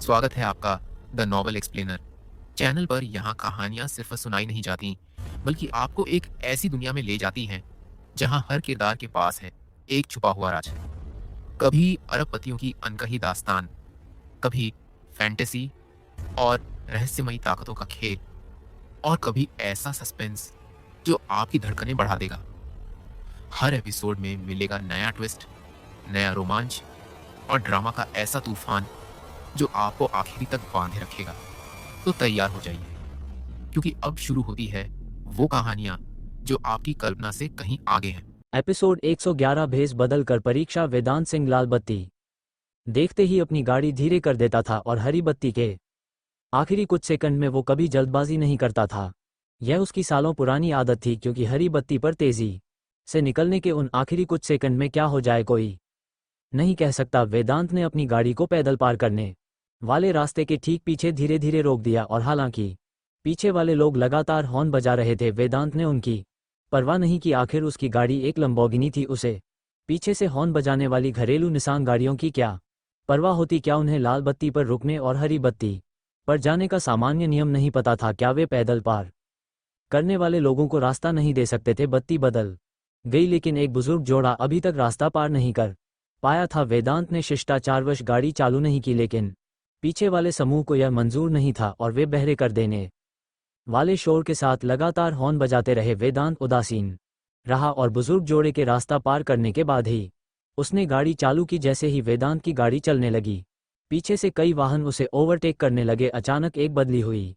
स्वागत है आपका द नॉवल एक्सप्लेनर चैनल पर। यहाँ कहानियाँ सिर्फ सुनाई नहीं जाती, बल्कि आपको एक ऐसी दुनिया में ले जाती हैं जहाँ हर किरदार के पास है एक छुपा हुआ राज। कभी अरबपतियों की अनकही दास्तान, कभी फैंटेसी और रहस्यमयी ताकतों का खेल, और कभी ऐसा सस्पेंस जो आपकी धड़कनें बढ़ा देगा। हर एपिसोड में मिलेगा नया ट्विस्ट, नया रोमांच और ड्रामा का ऐसा तूफान जो आपको आखिरी तक बांधे रखेगा। तो तैयार हो जाइए, क्योंकि अब शुरू होती है वो कहानियां जो आपकी कल्पना से कहीं आगे हैं। एपिसोड 111 भेस बदल कर परीक्षा। वेदांत सिंह लाल बत्ती देखते ही अपनी गाड़ी धीरे कर देता था और हरी बत्ती के आखिरी कुछ सेकंड में वो कभी जल्दबाजी नहीं करता था। यह उसकी सालों पुरानी आदत थी, क्योंकि हरी बत्ती पर तेजी से निकलने के उन आखिरी कुछ सेकंड में क्या हो जाए कोई नहीं कह सकता। वेदांत ने अपनी गाड़ी को पैदल पार करने वाले रास्ते के ठीक पीछे धीरे धीरे रोक दिया, और हालांकि पीछे वाले लोग लगातार हॉर्न बजा रहे थे, वेदांत ने उनकी परवाह नहीं की। आखिर उसकी गाड़ी एक लंबोर्गिनी थी, उसे पीछे से हॉर्न बजाने वाली घरेलू निसान गाड़ियों की क्या परवाह होती। क्या उन्हें लाल बत्ती पर रुकने और हरी बत्ती पर जाने का सामान्य नियम नहीं पता था? क्या वे पैदल पार करने वाले लोगों को रास्ता नहीं दे सकते थे? बत्ती बदल गई, लेकिन एक बुजुर्ग जोड़ा अभी तक रास्ता पार नहीं कर पाया था। वेदांत ने शिष्टाचारवश गाड़ी चालू नहीं की, लेकिन पीछे वाले समूह को यह मंजूर नहीं था और वे बहरे कर देने वाले शोर के साथ लगातार हॉर्न बजाते रहे। वेदांत उदासीन रहा और बुजुर्ग जोड़े के रास्ता पार करने के बाद ही उसने गाड़ी चालू की। जैसे ही वेदांत की गाड़ी चलने लगी, पीछे से कई वाहन उसे ओवरटेक करने लगे। अचानक एक बदली हुई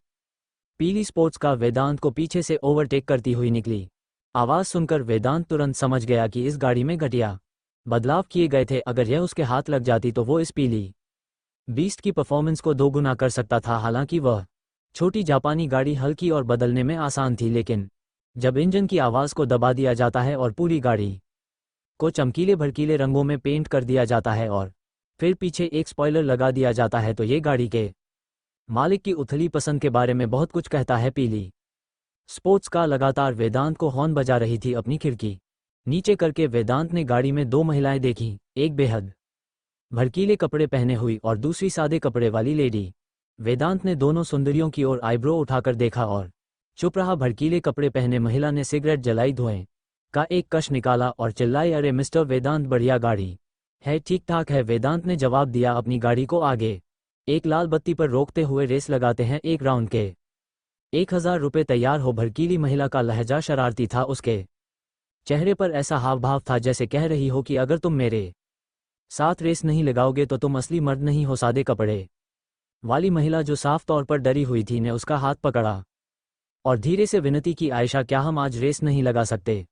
पीली स्पोर्ट्स कार वेदांत को पीछे से ओवरटेक करती हुई निकली। आवाज सुनकर वेदांत तुरंत समझ गया कि इस गाड़ी में घटिया बदलाव किए गए थे। अगर यह उसके हाथ लग जाती तो वो इस पीली बीस्ट की परफॉर्मेंस को दोगुना कर सकता था। हालांकि वह छोटी जापानी गाड़ी हल्की और बदलने में आसान थी, लेकिन जब इंजन की आवाज़ को दबा दिया जाता है और पूरी गाड़ी को चमकीले भड़कीले रंगों में पेंट कर दिया जाता है और फिर पीछे एक स्पॉइलर लगा दिया जाता है, तो ये गाड़ी के मालिक की उथली पसंद के बारे में बहुत कुछ कहता है। पीली स्पोर्ट्स कार लगातार वेदांत को हॉर्न बजा रही थी। अपनी खिड़की नीचे करके वेदांत ने गाड़ी में दो महिलाएं देखीं, एक बेहद भड़कीले कपड़े पहने हुई और दूसरी सादे कपड़े वाली लेडी। वेदांत ने दोनों सुंदरियों की ओर आईब्रो उठाकर देखा और चुप रहा। भड़कीले कपड़े पहने महिला ने सिगरेट जलाई, धुएं का एक कश निकाला और चिल्लाई, अरे मिस्टर वेदांत, बढ़िया गाड़ी है, ठीक ठाक है। वेदांत ने जवाब दिया, अपनी गाड़ी को आगे एक लाल बत्ती पर रोकते हुए रेस लगाते हैं एक राउंड के 1000 रुपये तैयार हो। भड़कीली महिला का लहजा शरारती था, उसके चेहरे पर ऐसा हाव भाव था जैसे कह रही हो कि अगर तुम मेरे साथ रेस नहीं लगाओगे तो तुम असली मर्द नहीं हो। सादे कपड़े वाली महिला, जो साफ तौर पर डरी हुई थी, ने उसका हाथ पकड़ा और धीरे से विनती की, आयशा, क्या हम आज रेस नहीं लगा सकते?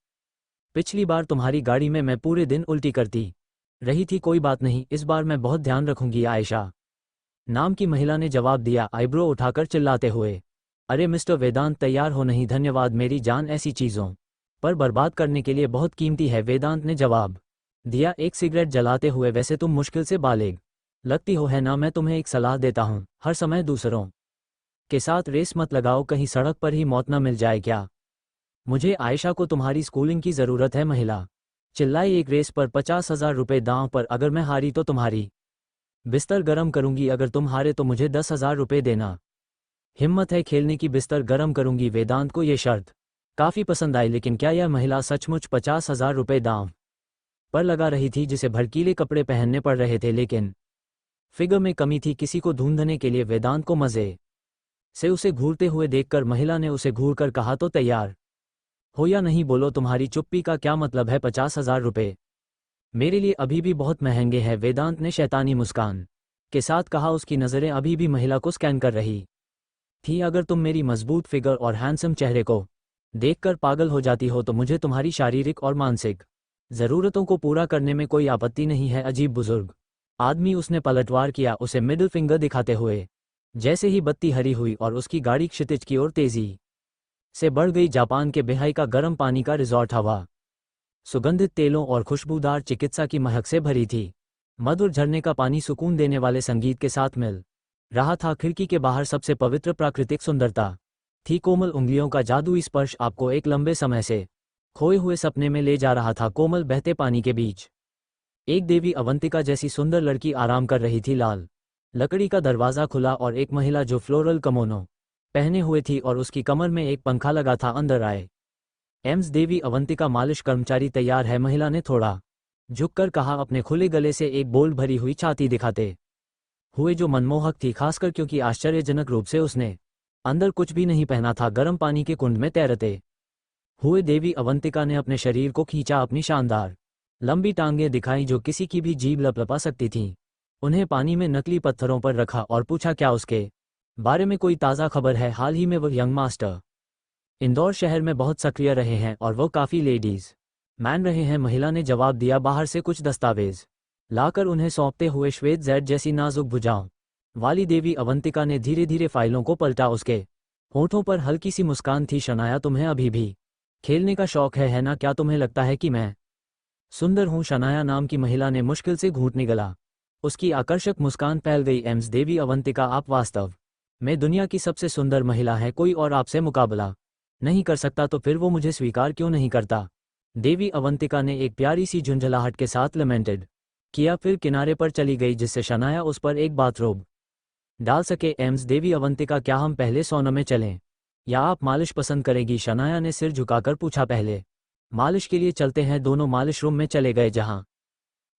पिछली बार तुम्हारी गाड़ी में मैं पूरे दिन उल्टी करती रही थी। कोई बात नहीं, इस बार मैं बहुत ध्यान रखूंगी, आयशा नाम की महिला ने जवाब दिया, आईब्रो उठाकर चिल्लाते हुए। अरे मिस्टर वेदांत, तैयार हो? नहीं धन्यवाद, मेरी जान ऐसी चीज़ों पर बर्बाद करने के लिए बहुत कीमती है, वेदांत ने जवाब दिया एक सिगरेट जलाते हुए। वैसे तुम मुश्किल से बालिग लगती हो, है ना? मैं तुम्हें एक सलाह देता हूँ, हर समय दूसरों के साथ रेस मत लगाओ, कहीं सड़क पर ही मौत न मिल जाए। क्या मुझे आयशा को तुम्हारी स्कूलिंग की ज़रूरत है? महिला चिल्लाई। एक रेस पर 50,000 रुपये दांव पर, अगर मैं हारी तो तुम्हारी बिस्तर गरम करूंगी, अगर तुम हारे तो मुझे 10,000 रुपये देना। हिम्मत है खेलने की? बिस्तर गरम करूंगी। वेदांत को ये शर्त काफ़ी पसंद आई, लेकिन क्या यह महिला सचमुच 50,000 रुपये दांव पर लगा रही थी, जिसे भड़कीले कपड़े पहनने पड़ रहे थे? लेकिन फिगर में कमी थी। किसी को ढूंढने के लिए वेदांत को मजे से उसे घूरते हुए देखकर महिला ने उसे घूरकर कहा, तो तैयार हो या नहीं? बोलो, तुम्हारी चुप्पी का क्या मतलब है? 50,000 रुपये मेरे लिए अभी भी बहुत महंगे हैं, वेदांत ने शैतानी मुस्कान के साथ कहा। उसकी नज़रें अभी भी महिला को स्कैन कर रही थी। अगर तुम मेरी मजबूत फिगर और हैंडसम चेहरे को देखकर पागल हो जाती हो तो मुझे तुम्हारी शारीरिक और मानसिक ज़रूरतों को पूरा करने में कोई आपत्ति नहीं है। अजीब बुजुर्ग आदमी, उसने पलटवार किया, उसे मिडिल फिंगर दिखाते हुए। जैसे ही बत्ती हरी हुई और उसकी गाड़ी क्षितिज की ओर तेजी से बढ़ गई, जापान के बेहाई का गर्म पानी का रिजॉर्ट हवा सुगंधित तेलों और खुशबूदार चिकित्सा की महक से भरी थी। मधुर झरने का पानी सुकून देने वाले संगीत के साथ मिल रहा था। खिड़की के बाहर सबसे पवित्र प्राकृतिक सुंदरता थी। कोमल उंगलियों का जादुई स्पर्श आपको एक लंबे समय से खोए हुए सपने में ले जा रहा था। कोमल बहते पानी के बीच एक देवी अवंतिका जैसी सुंदर लड़की आराम कर रही थी। लाल लकड़ी का दरवाज़ा खुला और एक महिला जो फ्लोरल कमोनो पहने हुए थी और उसकी कमर में एक पंखा लगा था अंदर आए। एम्स देवी अवंतिका मालिश कर्मचारी तैयार है, महिला ने थोड़ा झुककर कहा, अपने खुले गले से एक बोल भरी हुई छाती दिखाते हुए जो मनमोहक थी, खासकर क्योंकि आश्चर्यजनक रूप से उसने अंदर कुछ भी नहीं पहना था। गर्म पानी के कुंड में तैरते हुए देवी अवंतिका ने अपने शरीर को खींचा, अपनी शानदार लंबी टांगें दिखाई जो किसी की भी जीभ लपलपा सकती थीं। उन्हें पानी में नकली पत्थरों पर रखा और पूछा, क्या उसके बारे में कोई ताज़ा खबर है? हाल ही में वो यंग मास्टर इंदौर शहर में बहुत सक्रिय रहे हैं और वो काफ़ी लेडीज मैन रहे हैं, महिला ने जवाब दिया, बाहर से कुछ दस्तावेज लाकर उन्हें सौंपते हुए। श्वेत जेड जैसी नाजुक भुजाओं वाली देवी अवंतिका ने धीरे धीरे फाइलों को पलटा। उसके होठों पर हल्की सी मुस्कान थी। शनाया, तुम्हें अभी भी खेलने का शौक है ना? क्या तुम्हें लगता है कि मैं सुंदर हूँ? शनाया नाम की महिला ने मुश्किल से घूंट निगला। उसकी आकर्षक मुस्कान फैल गई। एम्स देवी अवंतिका, आप वास्तव में दुनिया की सबसे सुंदर महिला हैं, कोई और आपसे मुकाबला नहीं कर सकता। तो फिर वो मुझे स्वीकार क्यों नहीं करता? देवी अवंतिका ने एक प्यारी सी झुंझलाहट के साथ लमेंटेड किया, फिर किनारे पर चली गई जिससे शनाया उस पर एक बाथरोब डाल सके। एम्स देवी अवंतिका, क्या हम पहले सौना में चलें या आप मालिश पसंद करेगी? शनाया ने सिर झुकाकर पूछा। पहले मालिश के लिए चलते हैं। दोनों मालिश रूम में चले गए जहां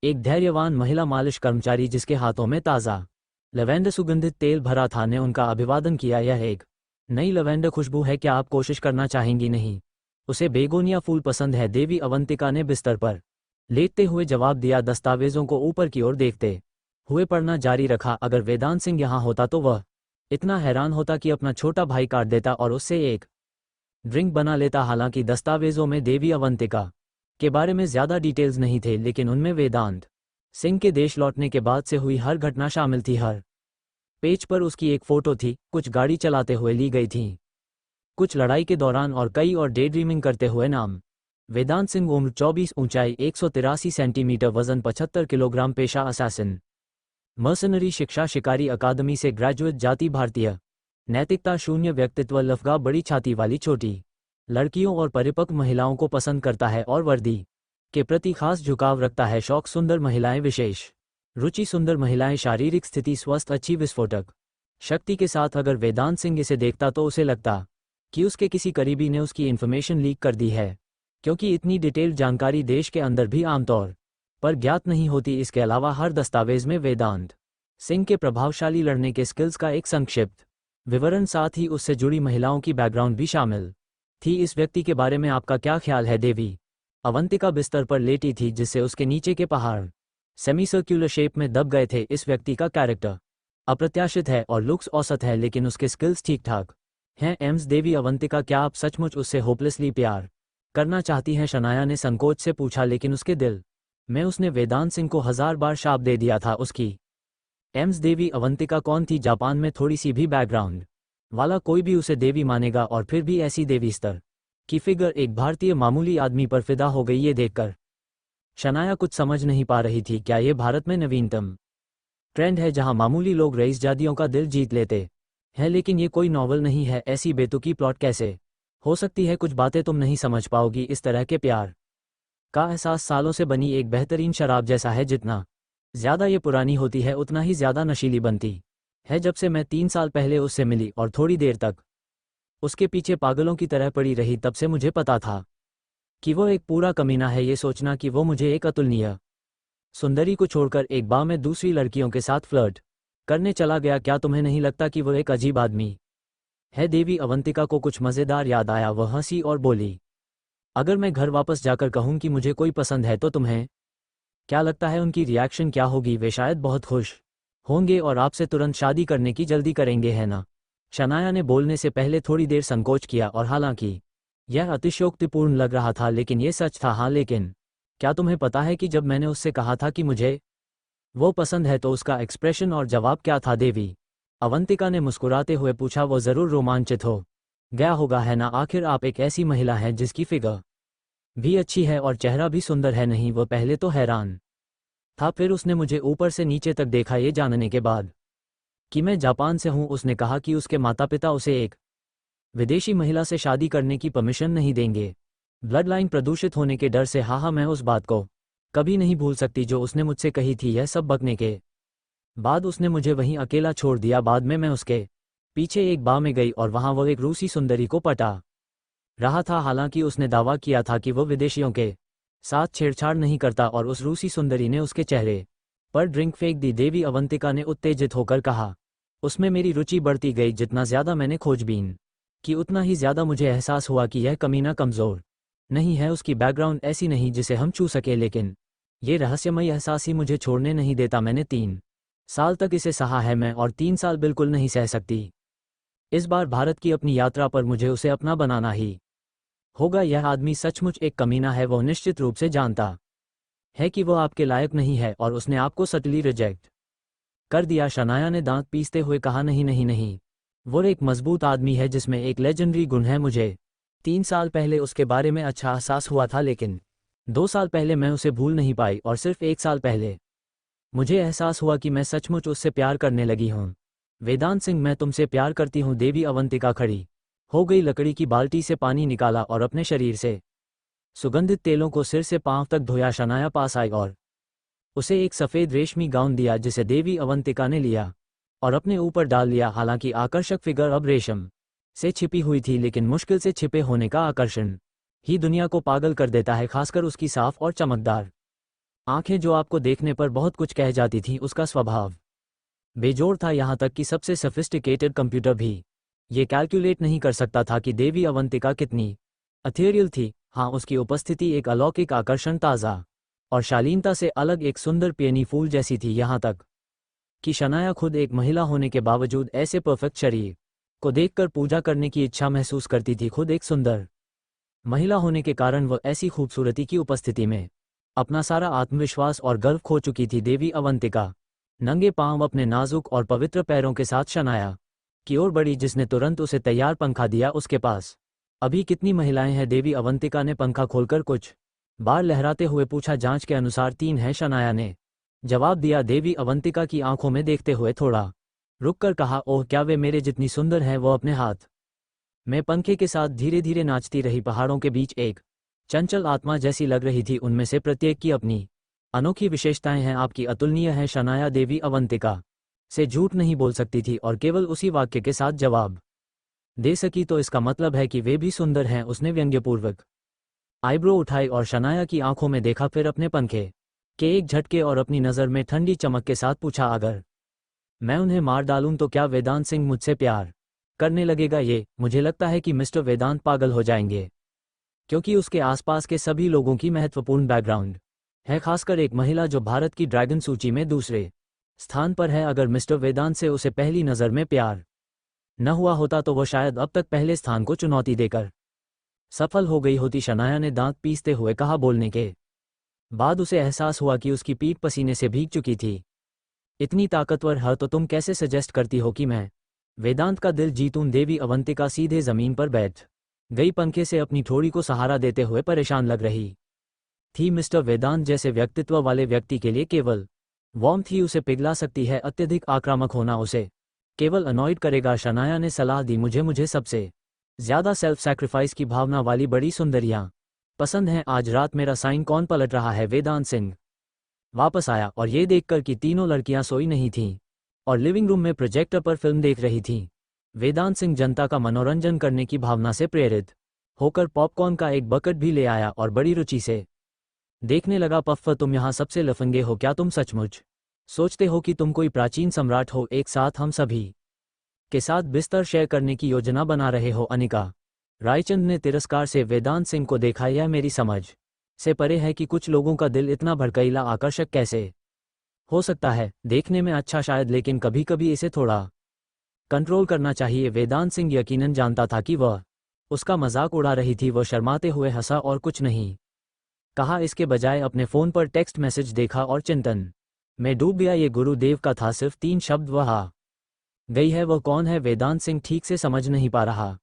एक धैर्यवान महिला मालिश कर्मचारी जिसके हाथों में ताज़ा लवेंडर सुगंधित तेल भरा था ने उनका अभिवादन किया। यह एक नई लवेंडर खुशबू है, क्या आप कोशिश करना चाहेंगी? नहीं, उसे बेगोनिया फूल पसंद है, देवी अवंतिका ने बिस्तर पर लेटते हुए जवाब दिया। दस्तावेजों को ऊपर की ओर देखते हुए पढ़ना जारी रखा। अगर वेदांत सिंह यहाँ होता तो वह इतना हैरान होता कि अपना छोटा भाई काट देता और उससे एक ड्रिंक बना लेता। हालांकि दस्तावेजों में देवी अवंतिका के बारे में ज़्यादा डिटेल्स नहीं थे, लेकिन उनमें वेदांत सिंह के देश लौटने के बाद से हुई हर घटना शामिल थी। हर पेज पर उसकी एक फ़ोटो थी, कुछ गाड़ी चलाते हुए ली गई थी, कुछ लड़ाई के दौरान और कई और डे ड्रीमिंग करते हुए नाम। वेदांत सिंह, उम्र 24, ऊंचाई 183 सेंटीमीटर, वजन 75 किलोग्राम, पेशा असैसिन, मर्सनरी, शिक्षा शिकारी अकादमी से ग्रेजुएट, जाति भारतीय, नैतिकता शून्य, व्यक्तित्व लफगा, बड़ी छाती वाली, छोटी लड़कियों और परिपक्व महिलाओं को पसंद करता है और वर्दी के प्रति खास झुकाव रखता है। शौक सुंदर महिलाएं, विशेष रुचि सुंदर महिलाएं, शारीरिक स्थिति स्वस्थ, अच्छी विस्फोटक शक्ति के साथ। अगर वेदांत सिंह इसे देखता तो उसे लगता कि उसके किसी करीबी ने उसकी इन्फॉर्मेशन लीक कर दी है, क्योंकि इतनी डिटेल्ड जानकारी देश के अंदर भी आमतौर पर ज्ञात नहीं होती। इसके अलावा हर दस्तावेज में वेदांत सिंह के प्रभावशाली लड़ने के स्किल्स का एक संक्षिप्त विवरण, साथ ही उससे जुड़ी महिलाओं की बैकग्राउंड भी शामिल थी। इस व्यक्ति के बारे में आपका क्या ख्याल है? देवी अवंतिका बिस्तर पर लेटी थी जिससे उसके नीचे के पहाड़ सेमी सर्कुलर शेप में दब गए थे। इस व्यक्ति का कैरेक्टर अप्रत्याशित है और लुक्स औसत है, लेकिन उसके स्किल्स ठीक ठाक हैं। एम्स देवी अवंतिका, क्या आप सचमुच उससे होपलेसली प्यार करना चाहती हैं? शनाया ने संकोच से पूछा, लेकिन उसके दिल में उसने वेदांत सिंह को 1000 बार शाप दे दिया था। उसकी एम्स देवी अवंतिका कौन थी? जापान में थोड़ी सी भी बैकग्राउंड वाला कोई भी उसे देवी मानेगा, और फिर भी ऐसी देवी स्तर की फिगर एक भारतीय मामूली आदमी पर फिदा हो गई। ये देखकर शनाया कुछ समझ नहीं पा रही थी। क्या ये भारत में नवीनतम ट्रेंड है जहां मामूली लोग रईसजादियों का दिल जीत लेते हैं? लेकिन ये कोई नॉवल नहीं है, ऐसी बेतुकी प्लॉट कैसे हो सकती है? कुछ बातें तुम नहीं समझ पाओगी। इस तरह के प्यार का एहसास सालों से बनी एक बेहतरीन शराब जैसा है। जितना ज़्यादा ये पुरानी होती है उतना ही ज़्यादा नशीली बनती है। जब से मैं 3 साल पहले उससे मिली और थोड़ी देर तक उसके पीछे पागलों की तरह पड़ी रही, तब से मुझे पता था कि वो एक पूरा कमीना है। ये सोचना कि वो मुझे एक अतुलनीय सुंदरी को छोड़कर एक बार में दूसरी लड़कियों के साथ फ्लर्ट करने चला गया, क्या तुम्हें नहीं लगता कि वो एक अजीब आदमी है? देवी अवंतिका को कुछ मज़ेदार याद आया। वह हंसी और बोली, अगर मैं घर वापस जाकर कहूं कि मुझे कोई पसंद है तो तुम्हें क्या लगता है उनकी रिएक्शन क्या होगी? वे शायद बहुत खुश होंगे और आपसे तुरंत शादी करने की जल्दी करेंगे, है ना? शनाया ने बोलने से पहले थोड़ी देर संकोच किया, और हालांकि यह अतिशयोक्तिपूर्ण लग रहा था लेकिन यह सच था। हाँ, लेकिन क्या तुम्हें पता है कि जब मैंने उससे कहा था कि मुझे वो पसंद है तो उसका एक्सप्रेशन और जवाब क्या था? देवी अवंतिका ने मुस्कुराते हुए पूछा, वो ज़रूर रोमांचित हो गया होगा, है ना? आखिर आप एक ऐसी महिला हैं जिसकी फिगर भी अच्छी है और चेहरा भी सुंदर है। नहीं, वो पहले तो हैरान था, फिर उसने मुझे ऊपर से नीचे तक देखा, ये जानने के बाद कि मैं जापान से हूं। उसने कहा कि उसके माता पिता उसे एक विदेशी महिला से शादी करने की परमिशन नहीं देंगे, ब्लड लाइन प्रदूषित होने के डर से। हाँ, मैं उस बात को कभी नहीं भूल सकती जो उसने मुझसे कही थी। यह सब बकने के बाद उसने मुझे वहीं अकेला छोड़ दिया। बाद में मैं उसके पीछे एक बार में गई और वहां वो एक रूसी सुंदरी को पटा रहा था। हालांकि उसने दावा किया था कि वो विदेशियों के साथ छेड़छाड़ नहीं करता और उस रूसी सुंदरी ने उसके चेहरे पर ड्रिंक फेंक दी। देवी अवंतिका ने उत्तेजित होकर कहा। उसमें मेरी रुचि बढ़ती गई। जितना ज्यादा मैंने खोजबीन की उतना ही ज्यादा मुझे एहसास हुआ कि यह कमीना कमजोर नहीं है। उसकी बैकग्राउंड ऐसी नहीं जिसे हम छू सके, लेकिन ये रहस्यमयी एहसास ही मुझे छोड़ने नहीं देता। मैंने 3 साल तक इसे सहा है, मैं और 3 साल बिल्कुल नहीं सह सकती। इस बार भारत की अपनी यात्रा पर मुझे उसे अपना बनाना ही होगा। यह आदमी सचमुच एक कमीना है। वो निश्चित रूप से जानता है कि वो आपके लायक नहीं है और उसने आपको सटली रिजेक्ट कर दिया। शनाया ने दांत पीसते हुए कहा, नहीं नहीं नहीं, वो एक मजबूत आदमी है जिसमें एक लेजेंडरी गुण है। मुझे 3 साल पहले उसके बारे में अच्छा एहसास हुआ था, लेकिन 2 साल पहले मैं उसे भूल नहीं पाई और सिर्फ 1 साल पहले मुझे एहसास हुआ कि मैं सचमुच उससे प्यार करने लगी हूँ। वेदांत सिंह, मैं तुमसे प्यार करती हूँ। देवी अवंतिका खड़ी हो गई, लकड़ी की बाल्टी से पानी निकाला और अपने शरीर से सुगंधित तेलों को सिर से पांव तक धोया। शनाया पास आई और उसे एक सफ़ेद रेशमी गाउन दिया जिसे देवी अवंतिका ने लिया और अपने ऊपर डाल लिया। हालांकि आकर्षक फिगर अब रेशम से छिपी हुई थी, लेकिन मुश्किल से छिपे होने का आकर्षण ही दुनिया को पागल कर देता है, खासकर उसकी साफ और चमकदार आंखें जो आपको देखने पर बहुत कुछ कह जाती थीं। उसका स्वभाव बेजोड़ था, यहाँ तक कि सबसे सोफिस्टिकेटेड कंप्यूटर भी ये कैलकुलेट नहीं कर सकता था कि देवी अवंतिका कितनी अथेरियल थी। हाँ, उसकी उपस्थिति एक अलौकिक आकर्षण, ताज़ा और शालीनता से अलग, एक सुंदर पेनी फूल जैसी थी। यहाँ तक कि शनाया खुद एक महिला होने के बावजूद ऐसे परफेक्ट शरीर को देखकर पूजा करने की इच्छा महसूस करती थी। खुद एक सुंदर महिला होने के कारण वह ऐसी खूबसूरती की उपस्थिति में अपना सारा आत्मविश्वास और गर्व खो चुकी थी। देवी अवंतिका नंगे पांव अपने नाजुक और पवित्र पैरों के साथ शनाया की ओर बढ़ी, जिसने तुरंत उसे तैयार पंखा दिया। उसके पास अभी कितनी महिलाएं हैं? देवी अवंतिका ने पंखा खोलकर कुछ बार लहराते हुए पूछा। जांच के अनुसार 3 है, शनाया ने जवाब दिया। देवी अवंतिका की आंखों में देखते हुए थोड़ा रुककर कहा, ओह, क्या वे मेरे जितनी सुंदर है? वो अपने हाथ में पंखे के साथ धीरे धीरे नाचती रही। पहाड़ों के बीच एक चंचल आत्मा जैसी लग रही थी। उनमें से प्रत्येक की अपनी अनोखी विशेषताएं हैं। आपकी अतुलनीय है। शनाया देवी अवंतिका से झूठ नहीं बोल सकती थी और केवल उसी वाक्य के साथ जवाब दे सकी। तो इसका मतलब है कि वे भी सुंदर हैं। उसने व्यंग्यपूर्वक आईब्रो उठाई और शनाया की आंखों में देखा, फिर अपने पंखे के एक झटके और अपनी नज़र में ठंडी चमक के साथ पूछा, अगर मैं उन्हें मार डालूं तो क्या वेदांत सिंह मुझसे प्यार करने लगेगा? ये मुझे लगता है कि मिस्टर वेदांत पागल हो जाएंगे, क्योंकि उसके आसपास के सभी लोगों की महत्वपूर्ण बैकग्राउंड है, खासकर एक महिला जो भारत की ड्रैगन सूची में दूसरे स्थान पर है। अगर मिस्टर वेदांत से उसे पहली नज़र में प्यार न हुआ होता तो वो शायद अब तक पहले स्थान को चुनौती देकर सफल हो गई होती। शनाया ने दांत पीसते हुए कहा। बोलने के बाद उसे एहसास हुआ कि उसकी पीठ पसीने से भीग चुकी थी। इतनी ताकतवर है तो तुम कैसे सजेस्ट करती हो कि मैं वेदांत का दिल जीतूं? देवी अवंतिका सीधे जमीन पर बैठ गई, पंखे से अपनी ठोड़ी को सहारा देते हुए परेशान लग रही थी। मिस्टर वेदांत जैसे व्यक्तित्व वाले व्यक्ति के लिए केवल वार्मथ ही उसे पिघला सकती है। अत्यधिक आक्रामक होना उसे केवल अनॉयड करेगा। शनाया ने सलाह दी, मुझे सबसे ज्यादा सेल्फ सैक्रिफाइस की भावना वाली बड़ी सुंदरियां पसंद हैं। आज रात मेरा साइन कौन पलट रहा है? वेदांत सिंह वापस आया और ये देखकर कि तीनों लड़कियां सोई नहीं थीं और लिविंग रूम में प्रोजेक्टर पर फिल्म देख रही थीं। वेदांत सिंह जनता का मनोरंजन करने की भावना से प्रेरित होकर पॉपकॉर्न का एक बकेट भी ले आया और बड़ी रुचि से देखने लगा। पफ्फर, तुम यहाँ सबसे लफंगे हो क्या? तुम सचमुच सोचते हो कि तुम कोई प्राचीन सम्राट हो? एक साथ हम सभी के साथ बिस्तर शेयर करने की योजना बना रहे हो? अनिका रायचंद ने तिरस्कार से वेदांत सिंह को देखा। यह मेरी समझ से परे है कि कुछ लोगों का दिल इतना भड़कीला आकर्षक कैसे हो सकता है। देखने में अच्छा शायद, लेकिन कभी कभी इसे थोड़ा कंट्रोल करना चाहिए। वेदांत सिंह यकीनन जानता था कि वह उसका मजाक उड़ा रही थी। वह शर्माते हुए हंसा और कुछ नहीं कहा। इसके बजाय अपने फ़ोन पर टेक्स्ट मैसेज देखा और चिंतन में डूब गया। ये गुरुदेव का था। सिर्फ 3 शब्द, वह आ गई है। वह कौन है? वेदांत सिंह ठीक से समझ नहीं पा रहा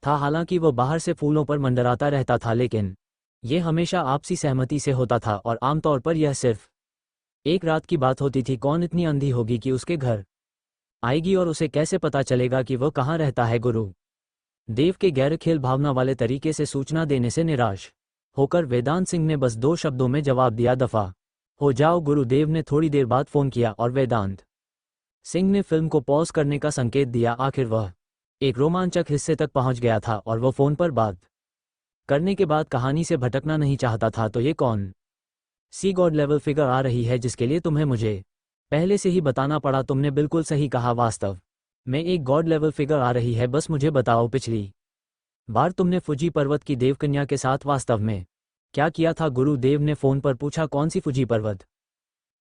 था। हालांकि वह बाहर से फूलों पर मंडराता रहता था, लेकिन यह हमेशा आपसी सहमति से होता था और आमतौर पर यह सिर्फ एक रात की बात होती थी। कौन इतनी अंधी होगी कि उसके घर आएगी और उसे कैसे पता चलेगा कि वह कहाँ रहता है? गुरु देव के गैरखेल भावना वाले तरीके से सूचना देने से निराश होकर वेदांत सिंह ने बस 2 शब्दों में जवाब दिया, दफा हो जाओ। गुरुदेव ने थोड़ी देर बाद फोन किया और वेदांत सिंह ने फिल्म को पॉज करने का संकेत दिया। आखिर वह एक रोमांचक हिस्से तक पहुंच गया था और वो फोन पर बात करने के बाद कहानी से भटकना नहीं चाहता था। तो ये कौन सी गॉड लेवल फिगर आ रही है जिसके लिए तुम्हें मुझे पहले से ही बताना पड़ा? तुमने बिल्कुल सही कहा, वास्तव में एक गॉड लेवल फिगर आ रही है। बस मुझे बताओ, पिछली बार तुमने फुजी पर्वत की देवकन्या के साथ वास्तव में क्या किया था? गुरुदेव ने फोन पर पूछा। कौन सी फुजी पर्वत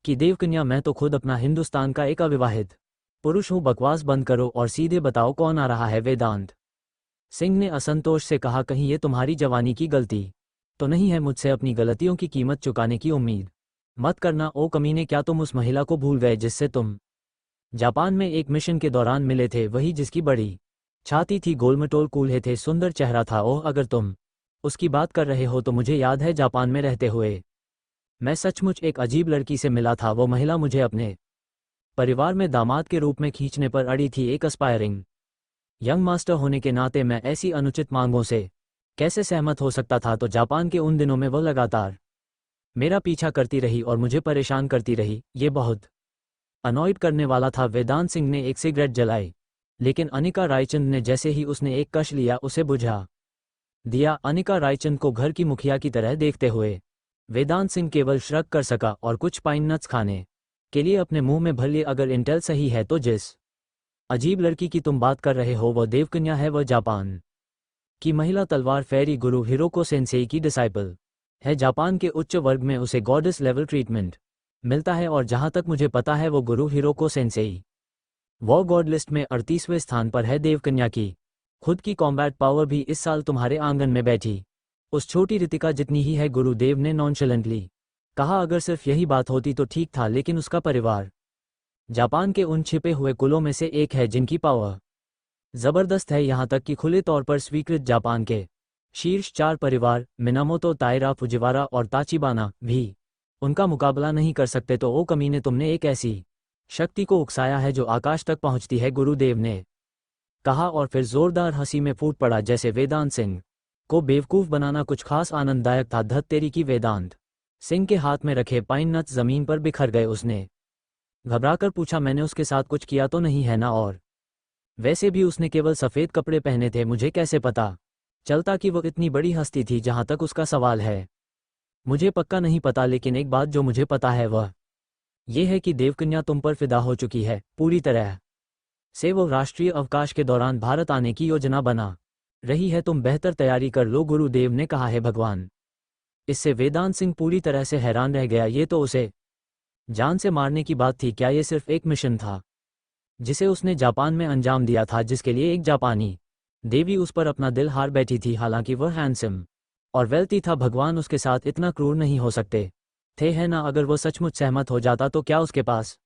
की देवकन्या? मैं तो खुद अपना हिंदुस्तान का एक अविवाहित पुरुष हूं। बकवास बंद करो और सीधे बताओ कौन आ रहा है? वेदांत सिंह ने असंतोष से कहा। कहीं ये तुम्हारी जवानी की गलती तो नहीं है? मुझसे अपनी गलतियों की कीमत चुकाने की उम्मीद मत करना। ओ कमीने, क्या तुम उस महिला को भूल गए जिससे तुम जापान में एक मिशन के दौरान मिले थे? वही जिसकी बड़ी छाती थी, गोलमटोल कूल्हे थे, सुंदर चेहरा था। ओह, अगर तुम उसकी बात कर रहे हो तो मुझे याद है, जापान में रहते हुए मैं सचमुच एक अजीब लड़की से मिला था। वो महिला मुझे अपने परिवार में दामाद के रूप में खींचने पर अड़ी थी। एक एस्पायरिंग यंग मास्टर होने के नाते मैं ऐसी अनुचित मांगों से कैसे सहमत हो सकता था? तो जापान के उन दिनों में वह लगातार मेरा पीछा करती रही और मुझे परेशान करती रही। ये बहुत अनॉयड करने वाला था। वेदांत सिंह ने एक सिगरेट जलाई, लेकिन अनिका रायचंद ने जैसे ही उसने एक कश लिया उसे बुझा दिया। अनिका रायचंद को घर की मुखिया की तरह देखते हुए वेदांत सिंह केवल श्रग कर सका और कुछ पाइन नट्स खाने के लिए अपने मुंह में भर लिए। अगर इंटेल सही है तो जिस अजीब लड़की की तुम बात कर रहे हो वह देवकन्या है। वह जापान की महिला तलवार फेरी गुरु हिरोको सेंसेई की डिसाइपल है। जापान के उच्च वर्ग में उसे गॉडेस लेवल ट्रीटमेंट मिलता है और जहां तक मुझे पता है वो गुरु हिरोको सेंसेई वॉर गॉड लिस्ट में 38वें स्थान पर है। देवकन्या की खुद की कॉम्बैट पावर भी इस साल तुम्हारे आंगन में बैठी उस छोटी रितिका जितनी ही है, गुरुदेव ने नॉनशलेंटली कहा। अगर सिर्फ यही बात होती तो ठीक था, लेकिन उसका परिवार जापान के उन छिपे हुए कुलों में से एक है जिनकी पावर जबरदस्त है, यहां तक कि खुले तौर पर स्वीकृत। जापान के शीर्ष 4 परिवार मिनामोतो, ताइरा, फुजिवारा और ताचिबाना भी उनका मुकाबला नहीं कर सकते। तो ओ कमीने, तुमने एक ऐसी शक्ति को उकसाया है जो आकाश तक पहुंचती है, गुरुदेव ने कहा और फिर जोरदार हंसी में फूट पड़ा। जैसे वेदांत सिंह को बेवकूफ बनाना कुछ खास आनंददायक था। धत तेरी की! वेदांत सिंह के हाथ में रखे पाइन नट्स जमीन पर बिखर गए। उसने घबराकर पूछा, मैंने उसके साथ कुछ किया तो नहीं है ना? और वैसे भी उसने केवल सफ़ेद कपड़े पहने थे। मुझे कैसे पता चलता कि वो इतनी बड़ी हस्ती थी? जहां तक उसका सवाल है, मुझे पक्का नहीं पता, लेकिन एक बात जो मुझे पता है वह ये है कि देवकन्या तुम पर फिदा हो चुकी है पूरी तरह से। वो राष्ट्रीय अवकाश के दौरान भारत आने की योजना बना रही है। तुम बेहतर तैयारी कर लो, गुरुदेव ने कहा है। भगवान! इससे वेदांत सिंह पूरी तरह से हैरान रह गया। ये तो उसे जान से मारने की बात थी। क्या ये सिर्फ एक मिशन था जिसे उसने जापान में अंजाम दिया था, जिसके लिए एक जापानी देवी उस पर अपना दिल हार बैठी थी? हालांकि वह हैंडसम और वेल्थी था, भगवान उसके साथ इतना क्रूर नहीं हो सकते थे, है ना? अगर वो सचमुच सहमत हो जाता तो क्या उसके पास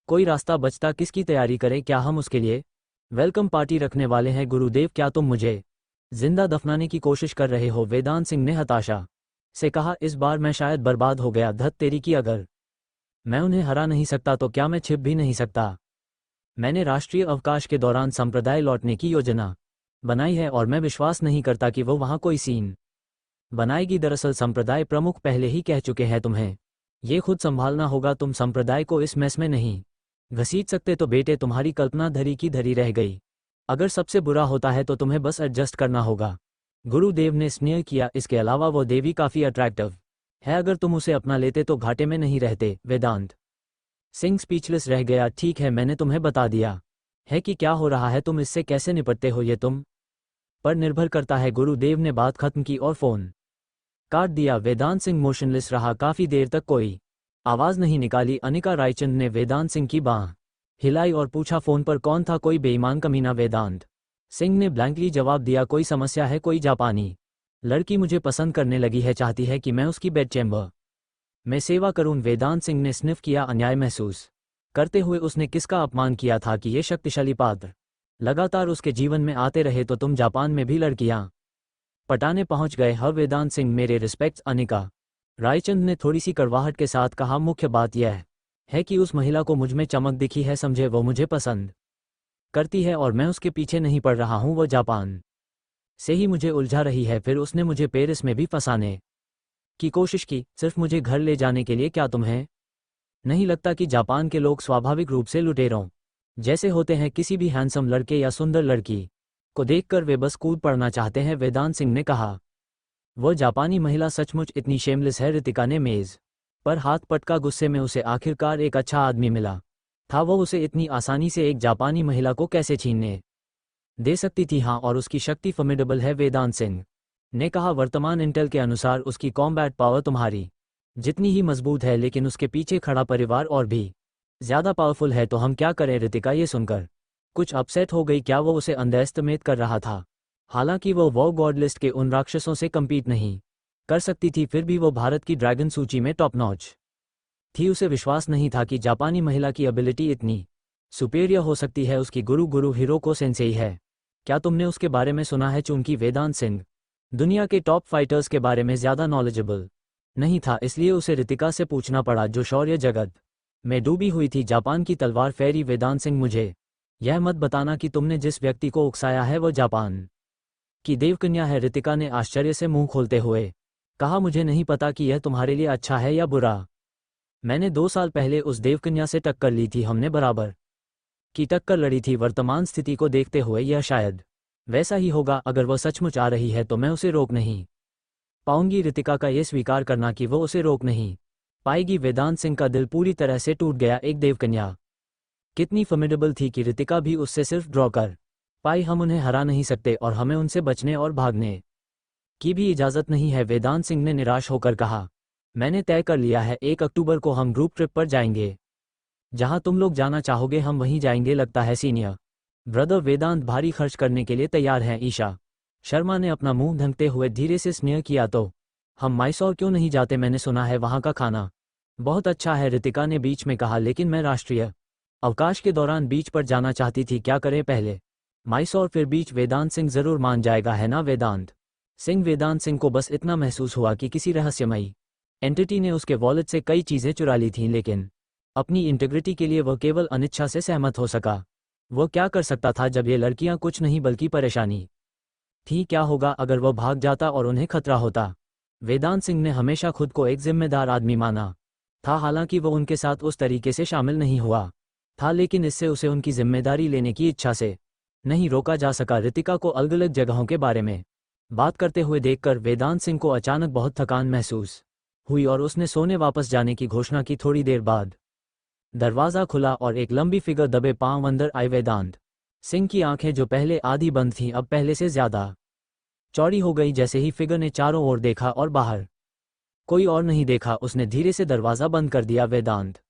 कोई रास्ता बचता? किसकी तैयारी करें? क्या हम उसके लिए वेलकम पार्टी रखने वाले हैं? गुरुदेव, क्या तुम मुझे जिंदा दफनाने की कोशिश कर रहे हो? वेदांत सिंह ने हताशा से कहा। इस बार मैं शायद बर्बाद हो गया। धत तेरी की! अगर मैं उन्हें हरा नहीं सकता तो क्या मैं छिप भी नहीं सकता? मैंने राष्ट्रीय अवकाश के दौरान संप्रदाय लौटने की योजना बनाई है और मैं विश्वास नहीं करता कि वो वहां कोई सीन बनाएगी। दरअसल संप्रदाय प्रमुख पहले ही कह चुके हैं तुम्हें ये खुद संभालना होगा। तुम संप्रदाय को इस मैस में नहीं घसीट सकते। तो बेटे, तुम्हारी कल्पना धरी की धरी रह गई। अगर सबसे बुरा होता है तो तुम्हें बस एडजस्ट करना होगा, गुरुदेव ने स्नेह किया। इसके अलावा वो देवी काफी अट्रैक्टिव है, अगर तुम उसे अपना लेते तो घाटे में नहीं रहते। वेदांत सिंह स्पीचलेस रह गया। ठीक है, मैंने तुम्हें बता दिया है कि क्या हो रहा है, तुम इससे कैसे निपटते हो ये तुम पर निर्भर करता है। गुरुदेव ने बात खत्म की और फोन काट दिया। वेदांत सिंह मोशनलेस रहा। काफी देर तक कोई आवाज नहीं निकाली। अनिका रायचंद ने वेदांत सिंह की बांह हिलाई और पूछा, फोन पर कौन था? कोई बेईमान कमीना? वेदांत सिंह ने ब्लैंकली जवाब दिया, कोई समस्या है? कोई जापानी लड़की मुझे पसंद करने लगी है, चाहती है कि मैं उसकी बेड चैम्बर में सेवा करूं। वेदांत सिंह ने स्निफ किया, अन्याय महसूस करते हुए। उसने किसका अपमान किया था कि ये शक्तिशाली पात्र लगातार उसके जीवन में आते रहे? तो तुम जापान में भी लड़कियां पटाने पहुंच गए? ह वेदांत सिंह, मेरे रिस्पेक्ट्स। अनिका रायचंद ने थोड़ी सी कड़वाहट के साथ कहा, मुख्य बात यह है कि उस महिला को मुझ में चमक दिखी है, समझे? वो मुझे पसंद करती है और मैं उसके पीछे नहीं पड़ रहा हूं। वो जापान से ही मुझे उलझा रही है, फिर उसने मुझे पेरिस में भी फंसाने की कोशिश की, सिर्फ मुझे घर ले जाने के लिए। क्या तुम्हें नहीं लगता कि जापान के लोग स्वाभाविक रूप से लुटेरों जैसे होते हैं? किसी भी हैंडसम लड़के या सुंदर लड़की को देखकर वे बस कूद पड़ना चाहते हैं, वेदांत सिंह ने कहा। वह जापानी महिला सचमुच इतनी शेमलेस है? रितिका ने मेज पर हाथ पटका। गुस्से में उसे आखिरकार एक अच्छा आदमी मिला था। वो उसे इतनी आसानी से एक जापानी महिला को कैसे छीनने दे सकती थी? हाँ, और उसकी शक्ति फॉर्मिडेबल है, वेदांत सिंह ने कहा। वर्तमान इंटेल के अनुसार उसकी कॉम्बैट पावर तुम्हारी जितनी ही मजबूत है, लेकिन उसके पीछे खड़ा परिवार और भी ज्यादा पावरफुल है। तो हम क्या करें? रितिका ये सुनकर कुछ अपसेट हो गई। क्या वो उसे अंडरएस्टिमेट कर रहा था? हालांकि वो वॉर गॉड लिस्ट के उन राक्षसों से कम्पीट नहीं कर सकती थी, फिर भी वो भारत की ड्रैगन सूची में टॉप नॉच थी। उसे विश्वास नहीं था कि जापानी महिला की एबिलिटी इतनी सुपेरियर हो सकती है। उसकी गुरु हिरोको सेंसेई है। क्या तुमने उसके बारे में सुना है? चूंकि वेदांत सिंह दुनिया के टॉप फाइटर्स के बारे में ज्यादा नॉलेजेबल नहीं था, इसलिए उसे रितिका से पूछना पड़ा, जो शौर्य जगत में डूबी हुई थी। जापान की तलवार फेरी। वेदांत सिंह, मुझे यह मत बताना कि तुमने जिस व्यक्ति को उकसाया है वो जापान की देवकन्या है। रितिका ने आश्चर्य से मुंह खोलते हुए कहा, मुझे नहीं पता कि यह तुम्हारे लिए अच्छा है या बुरा। मैंने 2 साल पहले उस देवकन्या से टक्कर ली थी। हमने बराबर की टक्कर लड़ी थी। वर्तमान स्थिति को देखते हुए यह शायद वैसा ही होगा। अगर वह सचमुच आ रही है तो मैं उसे रोक नहीं पाऊंगी। रितिका का यह स्वीकार करना कि वो उसे रोक नहीं पाएगी। वेदांत सिंह का दिल पूरी तरह से टूट गया। एक देवकन्या कितनी फॉर्मिडेबल थी कि रितिका भी उससे सिर्फ ड्रॉ कर पाई। हम उन्हें हरा नहीं सकते और हमें उनसे बचने और भागने की भी इजाजत नहीं है, वेदांत सिंह ने निराश होकर कहा। मैंने तय कर लिया है, 1 अक्टूबर को हम ग्रुप ट्रिप पर जाएंगे। जहां तुम लोग जाना चाहोगे हम वहीं जाएंगे। लगता है सीनियर ब्रदर वेदांत भारी खर्च करने के लिए तैयार हैं। ईशा शर्मा ने अपना मुंह ढंकते हुए धीरे से स्नेह किया। तो हम मैसूर क्यों नहीं जाते? मैंने सुना है वहां का खाना बहुत अच्छा है, रितिका ने बीच में कहा। लेकिन मैं राष्ट्रीय अवकाश के दौरान बीच पर जाना चाहती थी। क्या करें? पहले मैसूर फिर बीच। वेदांत सिंह जरूर मान जाएगा, है ना? वेदांत सिंह को बस इतना महसूस हुआ कि किसी रहस्यमयी एंटिटी ने उसके वॉलेट से कई चीजें चुरा ली थीं, लेकिन अपनी इंटीग्रिटी के लिए वह केवल अनिच्छा से सहमत हो सका। वह क्या कर सकता था जब ये लड़कियां कुछ नहीं बल्कि परेशानी थी? क्या होगा अगर वह भाग जाता और उन्हें खतरा होता? वेदांत सिंह ने हमेशा खुद को एक जिम्मेदार आदमी माना था। हालांकि वह उनके साथ उस तरीके से शामिल नहीं हुआ था, लेकिन इससे उसे उनकी जिम्मेदारी लेने की इच्छा से नहीं रोका जा सका। रितिका को अलग अलग जगहों के बारे में बात करते हुए देखकर वेदांत सिंह को अचानक बहुत थकान महसूस हुई और उसने सोने वापस जाने की घोषणा की। थोड़ी देर बाद दरवाज़ा खुला और एक लंबी फिगर दबे पांव अंदर आई। वेदांत सिंह की आंखें, जो पहले आधी बंद थीं, अब पहले से ज्यादा चौड़ी हो गई। जैसे ही फिगर ने चारों ओर देखा और बाहर कोई और नहीं देखा, उसने धीरे से दरवाज़ा बंद कर दिया। वेदांत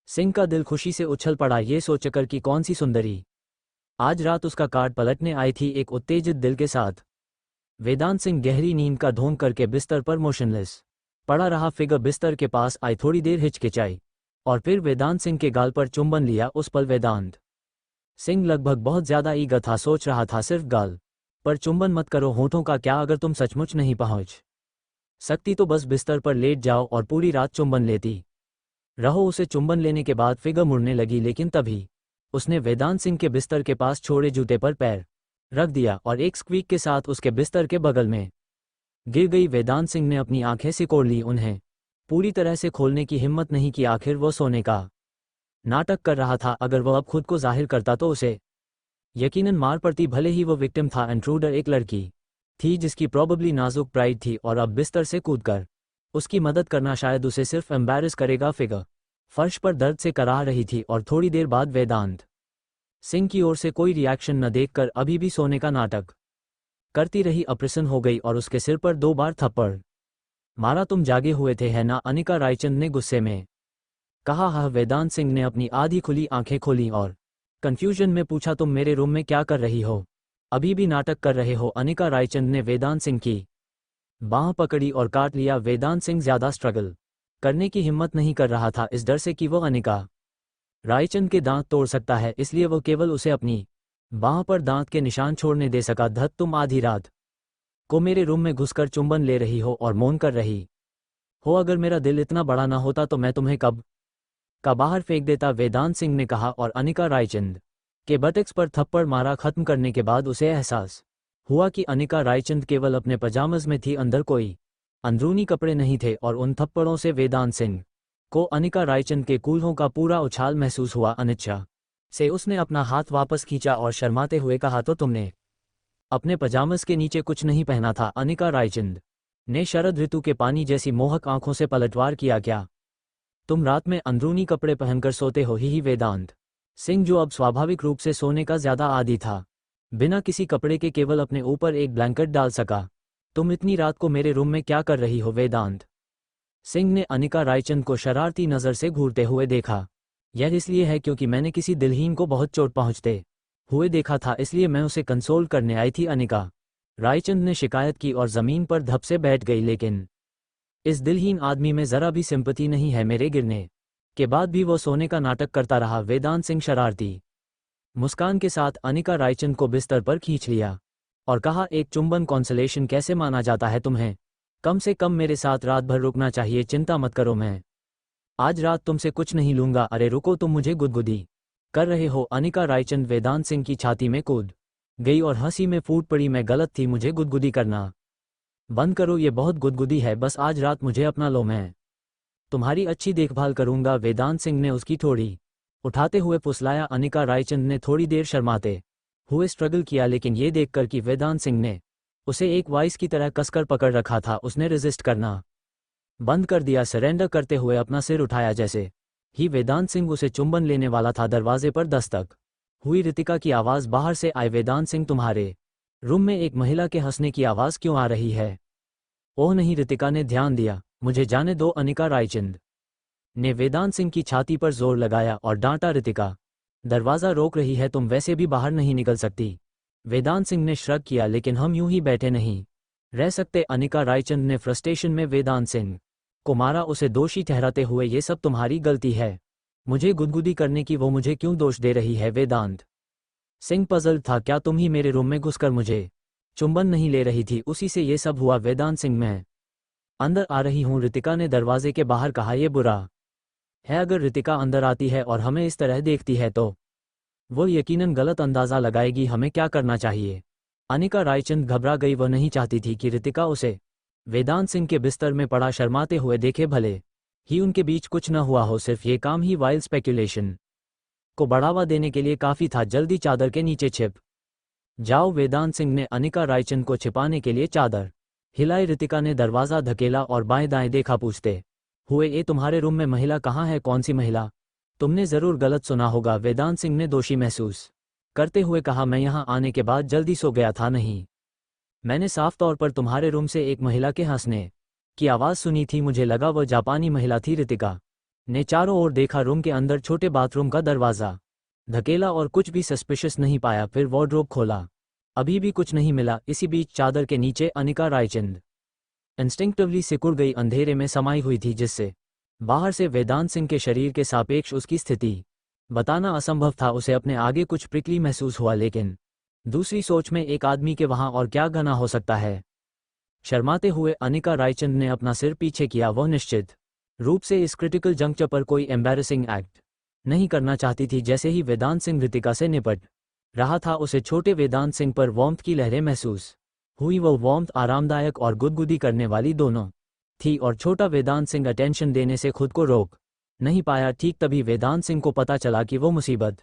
सिंह का दिल खुशी से उछल पड़ा, ये सोचकर कि कौन सी सुंदरी आज रात उसका कार्ड पलटने आई थी। एक उत्तेजित दिल के साथ वेदांत सिंह गहरी नींद का ढोंग करके बिस्तर पर मोशनलेस पड़ा रहा। फिगर बिस्तर के पास आई, थोड़ी देर हिचकिचाई और फिर वेदांत सिंह के गाल पर चुंबन लिया। उस पल वेदांत सिंह लगभग बहुत ज्यादा ईगर था। सोच रहा था, सिर्फ गाल पर चुंबन मत करो, होठों का क्या? अगर तुम सचमुच नहीं पहुंच सकती तो बस बिस्तर पर लेट जाओ और पूरी रात चुंबन लेती रहो। उसे चुंबन लेने के बाद फिगर मुड़ने लगी, लेकिन तभी उसने वेदांत सिंह के बिस्तर के पास छोड़े जूते पर पैर रख दिया और एक स्क्वीक के साथ उसके बिस्तर के बगल में गिर गई। वेदांत सिंह ने अपनी आंखें सिकोड़ ली, उन्हें पूरी तरह से खोलने की हिम्मत नहीं की। आखिर वो सोने का नाटक कर रहा था। अगर वह अब खुद को जाहिर करता तो उसे यकीनन मार पड़ती। भले ही वो विक्टिम था, इंट्रूडर एक लड़की थी जिसकी प्रोबेबली नाजुक प्राइड थी, और अब बिस्तर से कूदकर उसकी मदद करना शायद उसे सिर्फ एम्बैरस करेगा। फिगर फर्श पर दर्द से कराह रही थी और थोड़ी देर बाद वेदांत सिंह की ओर से कोई रिएक्शन न देखकर अभी भी सोने का नाटक करती रही। अप्रसन्न हो गई और उसके सिर पर 2 बार थप्पड़ मारा। तुम जागे हुए थे, है ना? अनिका रायचंद ने गुस्से में कहा। हाँ, वेदांत सिंह ने अपनी आधी खुली आंखें खोली और कंफ्यूजन में पूछा, तुम मेरे रूम में क्या कर रही हो? अभी भी नाटक कर रहे हो? अनिका रायचंद ने वेदांत सिंह की बांह पकड़ी और काट लिया। वेदांत सिंह ज्यादा स्ट्रगल करने की हिम्मत नहीं कर रहा था, इस डर से कि वो अनिका रायचंद के दांत तोड़ सकता है, इसलिए वो केवल उसे अपनी बांह पर दांत के निशान छोड़ने दे सका। धत, तुम आधी रात को मेरे रूम में घुसकर चुंबन ले रही हो और मौन कर रही हो। अगर मेरा दिल इतना बड़ा ना होता तो मैं तुम्हें कब का बाहर फेंक देता, वेदांत सिंह ने कहा और अनिका रायचंद के बटक्स पर थप्पड़ मारा। खत्म करने के बाद उसे एहसास हुआ कि अनिका रायचंद केवल अपने पजामस में थी, अंदर कोई अंदरूनी कपड़े नहीं थे और उन थप्पड़ों से वेदांत सिंह को अनिका रायचंद के कूल्हों का पूरा उछाल महसूस हुआ। अनिच्छा से उसने अपना हाथ वापस खींचा और शर्माते हुए कहा, तो तुमने अपने पजामस के नीचे कुछ नहीं पहना था? अनिका रायचंद ने शरद ऋतु के पानी जैसी मोहक आंखों से पलटवार किया। क्या तुम रात में अंदरूनी कपड़े पहनकर सोते हो? ही वेदांत सिंह, जो अब स्वाभाविक रूप से सोने का ज्यादा आदी था, बिना किसी कपड़े के केवल अपने ऊपर एक ब्लैंकेट डाल सका। तुम इतनी रात को मेरे रूम में क्या कर रही हो? वेदांत सिंह ने अनिका रायचंद को शरारती नज़र से घूरते हुए देखा। यह इसलिए है क्योंकि मैंने किसी दिलहीन को बहुत चोट पहुंचते हुए देखा था, इसलिए मैं उसे कंसोल करने आई थी। अनिका रायचंद ने शिकायत की और जमीन पर धप से बैठ गई। लेकिन इस दिलहीन आदमी में जरा भी सिंपैथी नहीं है। मेरे गिरने के बाद भी वो सोने का नाटक करता रहा। वेदांत सिंह शरारती मुस्कान के साथ अनिका रायचंद को बिस्तर पर खींच लिया और कहा, एक चुंबन कॉन्सोलेशन कैसे माना जाता है? तुम्हें कम से कम मेरे साथ रात भर रुकना चाहिए। चिंता मत करो, मैं आज रात तुमसे कुछ नहीं लूंगा। अरे रुको, तुम मुझे गुदगुदी कर रहे हो? अनिका रायचंद वेदांत सिंह की छाती में कूद गई और हंसी में फूट पड़ी। मैं गलत थी, मुझे गुदगुदी करना बंद करो, ये बहुत गुदगुदी है। बस आज रात मुझे अपना लो, मैं तुम्हारी अच्छी देखभाल करूंगा। वेदांत सिंह ने उसकी थोड़ी उठाते हुए फुसलाया। अनिका रायचंद ने थोड़ी देर शर्माते हुए स्ट्रगल किया, लेकिन ये देखकर कि वेदांत सिंह ने उसे एक वाइस की तरह कसकर पकड़ रखा था, उसने रेजिस्ट करना बंद कर दिया। सरेंडर करते हुए अपना सिर उठाया। जैसे ही वेदांत सिंह उसे चुंबन लेने वाला था, दरवाजे पर दस्तक हुई। रितिका की आवाज़ बाहर से आई। वेदांत सिंह, तुम्हारे रूम में एक महिला के हंसने की आवाज़ क्यों आ रही है? ओह नहीं, रितिका ने ध्यान दिया। मुझे जाने दो। अनिका रायचंद ने वेदांत सिंह की छाती पर जोर लगाया और डांटा, रितिका दरवाज़ा रोक रही है, तुम वैसे भी बाहर नहीं निकल सकती। वेदांत सिंह ने श्रग किया, लेकिन हम यूं ही बैठे नहीं रह सकते। अनिका रायचंद ने फ्रस्ट्रेशन में वेदांत सिंह को मारा, उसे दोषी ठहराते हुए, ये सब तुम्हारी गलती है। मुझे गुदगुदी करने की वो मुझे क्यों दोष दे रही है? वेदांत सिंह पजल था। क्या तुम ही मेरे रूम में घुसकर मुझे चुंबन नहीं ले रही थी? उसी से ये सब हुआ। वेदांत सिंह, मैं अंदर आ रही हूँ, रितिका ने दरवाजे के बाहर कहा। यह बुरा है अगर रितिका अंदर आती है और हमें इस तरह देखती है तो वो यकीनन गलत अंदाज़ा लगाएगी। हमें क्या करना चाहिए? अनिका रायचंद घबरा गई। वह नहीं चाहती थी कि रितिका उसे वेदांत सिंह के बिस्तर में पड़ा शर्माते हुए देखे। भले ही उनके बीच कुछ न हुआ हो, सिर्फ ये काम ही वाइल्ड स्पेक्यूलेशन को बढ़ावा देने के लिए काफ़ी था। जल्दी चादर के नीचे छिप जाओ। वेदांत सिंह ने अनिका रायचंद को छिपाने के लिए चादर हिलाई। रितिका ने दरवाज़ा धकेला और बाएं दाएं देखा, पूछते हुए, ये तुम्हारे रूम में महिला कहाँ है? कौन सी महिला? तुमने ज़रूर गलत सुना होगा। वेदांत सिंह ने दोषी महसूस करते हुए कहा, मैं यहाँ आने के बाद जल्दी सो गया था। नहीं, मैंने साफ तौर पर तुम्हारे रूम से एक महिला के हंसने की आवाज़ सुनी थी। मुझे लगा वह जापानी महिला थी। रितिका ने चारों ओर देखा, रूम के अंदर छोटे बाथरूम का दरवाज़ा धकेला और कुछ भी सस्पिशियस नहीं पाया। फिर वार्डरोब खोला, अभी भी कुछ नहीं मिला। इसी बीच चादर के नीचे अनिका रायचंद इंस्टिंक्टिवली सिकुड़ गई, अंधेरे में समाई हुई थी, जिससे बाहर से वेदांत सिंह के शरीर के सापेक्ष उसकी स्थिति बताना असंभव था। उसे अपने आगे कुछ प्रिकली महसूस हुआ, लेकिन दूसरी सोच में एक आदमी के वहां और क्या घना हो सकता है? शर्माते हुए अनिका रायचंद ने अपना सिर पीछे किया। वह निश्चित रूप से इस क्रिटिकल जंक्चर पर कोई एम्बैरेसिंग एक्ट नहीं करना चाहती थी। जैसे ही वेदांत सिंह रितिका से निपट रहा था, उसे छोटे वेदांत सिंह पर वार्मथ की लहरें महसूस हुई। वह वार्मथ आरामदायक और गुदगुदी करने वाली दोनों थी, और छोटा वेदांत सिंह अटेंशन देने से खुद को रोक नहीं पाया। ठीक तभी वेदांत सिंह को पता चला कि वो मुसीबत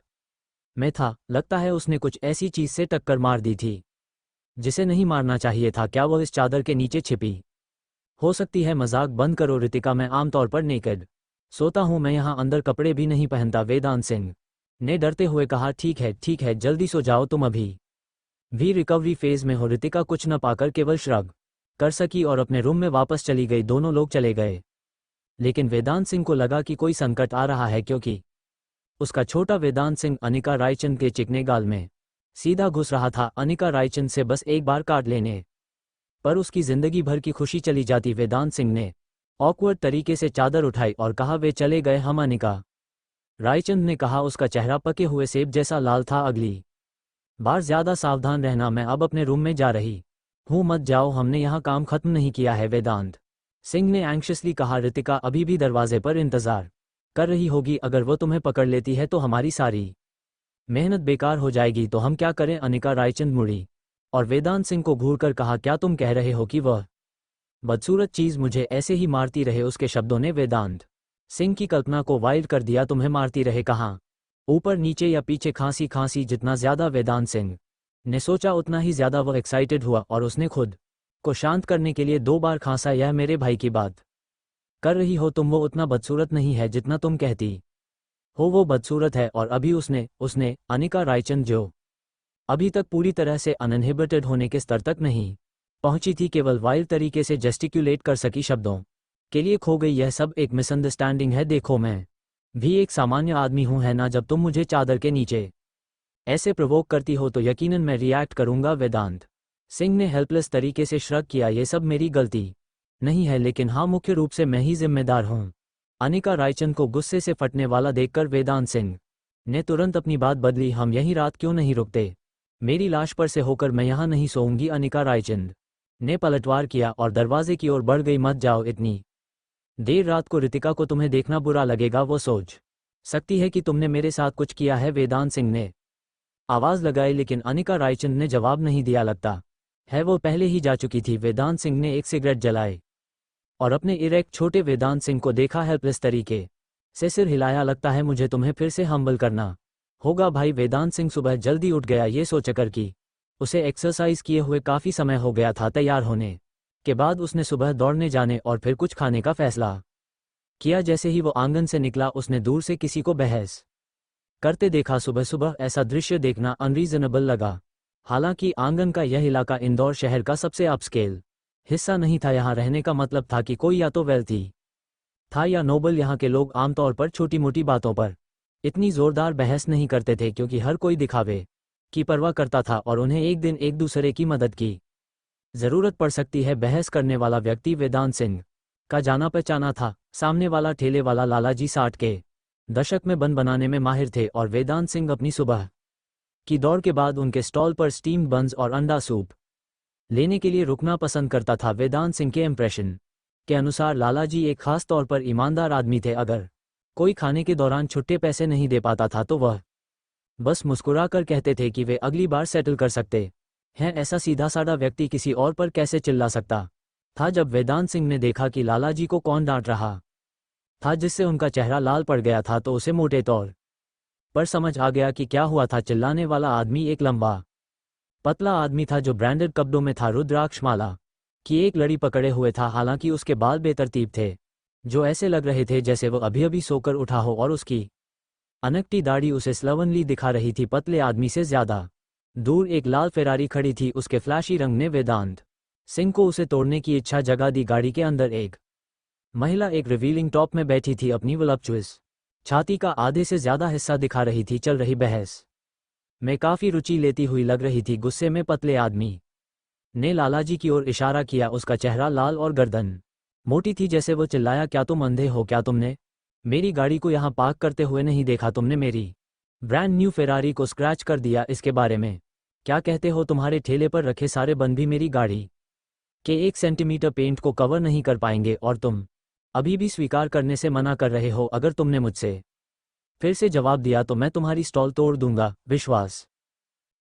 में था। लगता है उसने कुछ ऐसी चीज से टक्कर मार दी थी जिसे नहीं मारना चाहिए था। क्या वो इस चादर के नीचे छिपी हो सकती है? मजाक बंद करो रितिका, मैं आमतौर पर नेकेड सोता हूं, मैं यहाँ अंदर कपड़े भी नहीं पहनता। वेदांत सिंह ने डरते हुए कहा, ठीक है, जल्दी सो जाओ, तुम अभी भी रिकवरी फेज में हो। रितिका कुछ न पाकर केवल श्रग कर सकी और अपने रूम में वापस चली गई। दोनों लोग चले गए, लेकिन वेदांत सिंह को लगा कि कोई संकट आ रहा है, क्योंकि उसका छोटा वेदांत सिंह अनिका रायचंद के चिकने गाल में सीधा घुस रहा था। अनिका रायचंद से बस एक बार काट लेने पर उसकी जिंदगी भर की खुशी चली जाती। वेदांत सिंह ने ऑकवर्ड तरीके से चादर उठाई और कहा, वे चले गए हम? अनिका रायचंद ने कहा, उसका चेहरा पके हुए सेब जैसा लाल था। अगली बार ज्यादा सावधान रहना, मैं अब अपने रूम में जा रही हूँ। मत जाओ, हमने यहाँ काम खत्म नहीं किया है। वेदांत सिंह ने एंग्शियसली कहा, रितिका अभी भी दरवाजे पर इंतजार कर रही होगी। अगर वो तुम्हें पकड़ लेती है तो हमारी सारी मेहनत बेकार हो जाएगी। तो हम क्या करें? अनिका रायचंद मुड़ी और वेदांत सिंह को घूरकर कहा, क्या तुम कह रहे हो कि वह बदसूरत चीज मुझे ऐसे ही मारती रहे, उसके शब्दों ने वेदांत सिंह की कल्पना को वाइल्ड कर दिया। तुम्हें मारती रहे कहाँ? ऊपर नीचे या पीछे? खांसी खांसी। जितना ज्यादा वेदांत सिंह ने सोचा उतना ही ज्यादा वो एक्साइटेड हुआ और उसने खुद को शांत करने के लिए 2 बार खांसा। यह मेरे भाई की बात कर रही हो तुम? वो उतना बदसूरत नहीं है जितना तुम कहती हो वो बदसूरत है। और अभी उसने अनिका रायचंद, जो अभी तक पूरी तरह से अनइनहिबिटेड होने के स्तर तक नहीं पहुंची थी, केवल वाइल्ड तरीके से जेस्टिक्यूलेट कर सकी, शब्दों के लिए खो गई। यह सब एक मिसअंडरस्टैंडिंग है। देखो मैं भी एक सामान्य आदमी हूं, है ना? जब तुम मुझे चादर के नीचे ऐसे प्रोवोक करती हो तो यकीनन मैं रिएक्ट करूंगा। वेदांत सिंह ने हेल्पलेस तरीके से श्रग किया। ये सब मेरी गलती नहीं है, लेकिन हाँ, मुख्य रूप से मैं ही जिम्मेदार हूं। अनिका रायचंद को गुस्से से फटने वाला देखकर वेदांत सिंह ने तुरंत अपनी बात बदली। हम यहीं रात क्यों नहीं रुकते? मेरी लाश पर से होकर मैं यहाँ नहीं सोऊंगी। अनिका रायचंद ने पलटवार किया और दरवाजे की ओर बढ़ गई। मत जाओ, इतनी देर रात को रितिका को तुम्हें देखना बुरा लगेगा। वो सोच सकती है कि तुमने मेरे साथ कुछ किया है। वेदांत सिंह ने आवाज लगाई, लेकिन अनिका रायचंद ने जवाब नहीं दिया। लगता है वो पहले ही जा चुकी थी। वेदांत सिंह ने एक सिगरेट जलाई और अपने इरेक्ट छोटे वेदांत सिंह को देखा। हेल्पलेस तरीके से सिर हिलाया। लगता है मुझे तुम्हें फिर से हम्बल करना होगा भाई। वेदांत सिंह सुबह जल्दी उठ गया, ये सोचकर कि उसे एक्सरसाइज किए हुए काफी समय हो गया था। तैयार होने के बाद उसने सुबह दौड़ने जाने और फिर कुछ खाने का फैसला किया। जैसे ही वो आंगन से निकला उसने दूर से किसी को बहस करते देखा। सुबह सुबह ऐसा दृश्य देखना अनरीजनेबल लगा। हालांकि आंगन का यह इलाका इंदौर शहर का सबसे अपस्केल हिस्सा नहीं था। यहाँ रहने का मतलब था कि कोई या तो वेल्थी था या नोबल। यहाँ के लोग आमतौर पर छोटी मोटी बातों पर इतनी जोरदार बहस नहीं करते थे, क्योंकि हर कोई दिखावे की परवाह करता था और उन्हें एक दिन एक दूसरे की मदद की जरूरत पड़ सकती है। बहस करने वाला व्यक्ति वेदांत सिंह का जाना पहचाना था। सामने वाला ठेले वाला लालाजी 60 के दशक में बन बनाने में माहिर थे और वेदांत सिंह अपनी सुबह की दौड़ के बाद उनके स्टॉल पर स्टीम्ड बन्स और अंडा सूप लेने के लिए रुकना पसंद करता था। वेदांत सिंह के इंप्रेशन के अनुसार लालाजी एक खास तौर पर ईमानदार आदमी थे। अगर कोई खाने के दौरान छुट्टे पैसे नहीं दे पाता था तो वह बस मुस्कुराकर कहते थे कि वे अगली बार सेटल कर सकते हैं। ऐसा सीधा साधा व्यक्ति किसी और पर कैसे चिल्ला सकता था? जब वेदांत सिंह ने देखा कि लालाजी को कौन डांट रहा था, जिससे उनका चेहरा लाल पड़ गया था, तो उसे मोटे तौर पर समझ आ गया कि क्या हुआ था। चिल्लाने वाला आदमी एक लंबा पतला आदमी था जो ब्रांडेड कपड़ों में था, रुद्राक्ष माला की एक लड़ी पकड़े हुए था। हालांकि उसके बाल बेतरतीब थे, जो ऐसे लग रहे थे जैसे वो अभी अभी सोकर उठा हो, और उसकी अनकटी दाढ़ी उसे स्लवनली दिखा रही थी। पतले आदमी से ज्यादा दूर एक लाल फेरारी खड़ी थी। उसके फ्लैशी रंग ने वेदांत सिंह को उसे तोड़ने की इच्छा जगा दी। गाड़ी के अंदर एक महिला एक रिवीलिंग टॉप में बैठी थी, अपनी वलपचुअस छाती का आधे से ज्यादा हिस्सा दिखा रही थी। चल रही बहस में काफी रुचि लेती हुई लग रही थी। गुस्से में पतले आदमी ने लालाजी की ओर इशारा किया। उसका चेहरा लाल और गर्दन मोटी थी। जैसे वो चिल्लाया, क्या तुम अंधे हो? क्या तुमने मेरी गाड़ी को यहाँ पार्क करते हुए नहीं देखा? तुमने मेरी ब्रांड न्यू फेरारी को स्क्रैच कर दिया। इसके बारे में क्या कहते हो? तुम्हारे ठेले पर रखे सारे बन भी मेरी गाड़ी के 1 सेंटीमीटर पेंट को कवर नहीं कर पाएंगे, और तुम अभी भी स्वीकार करने से मना कर रहे हो। अगर तुमने मुझसे फिर से जवाब दिया तो मैं तुम्हारी स्टॉल तोड़ दूंगा। विश्वास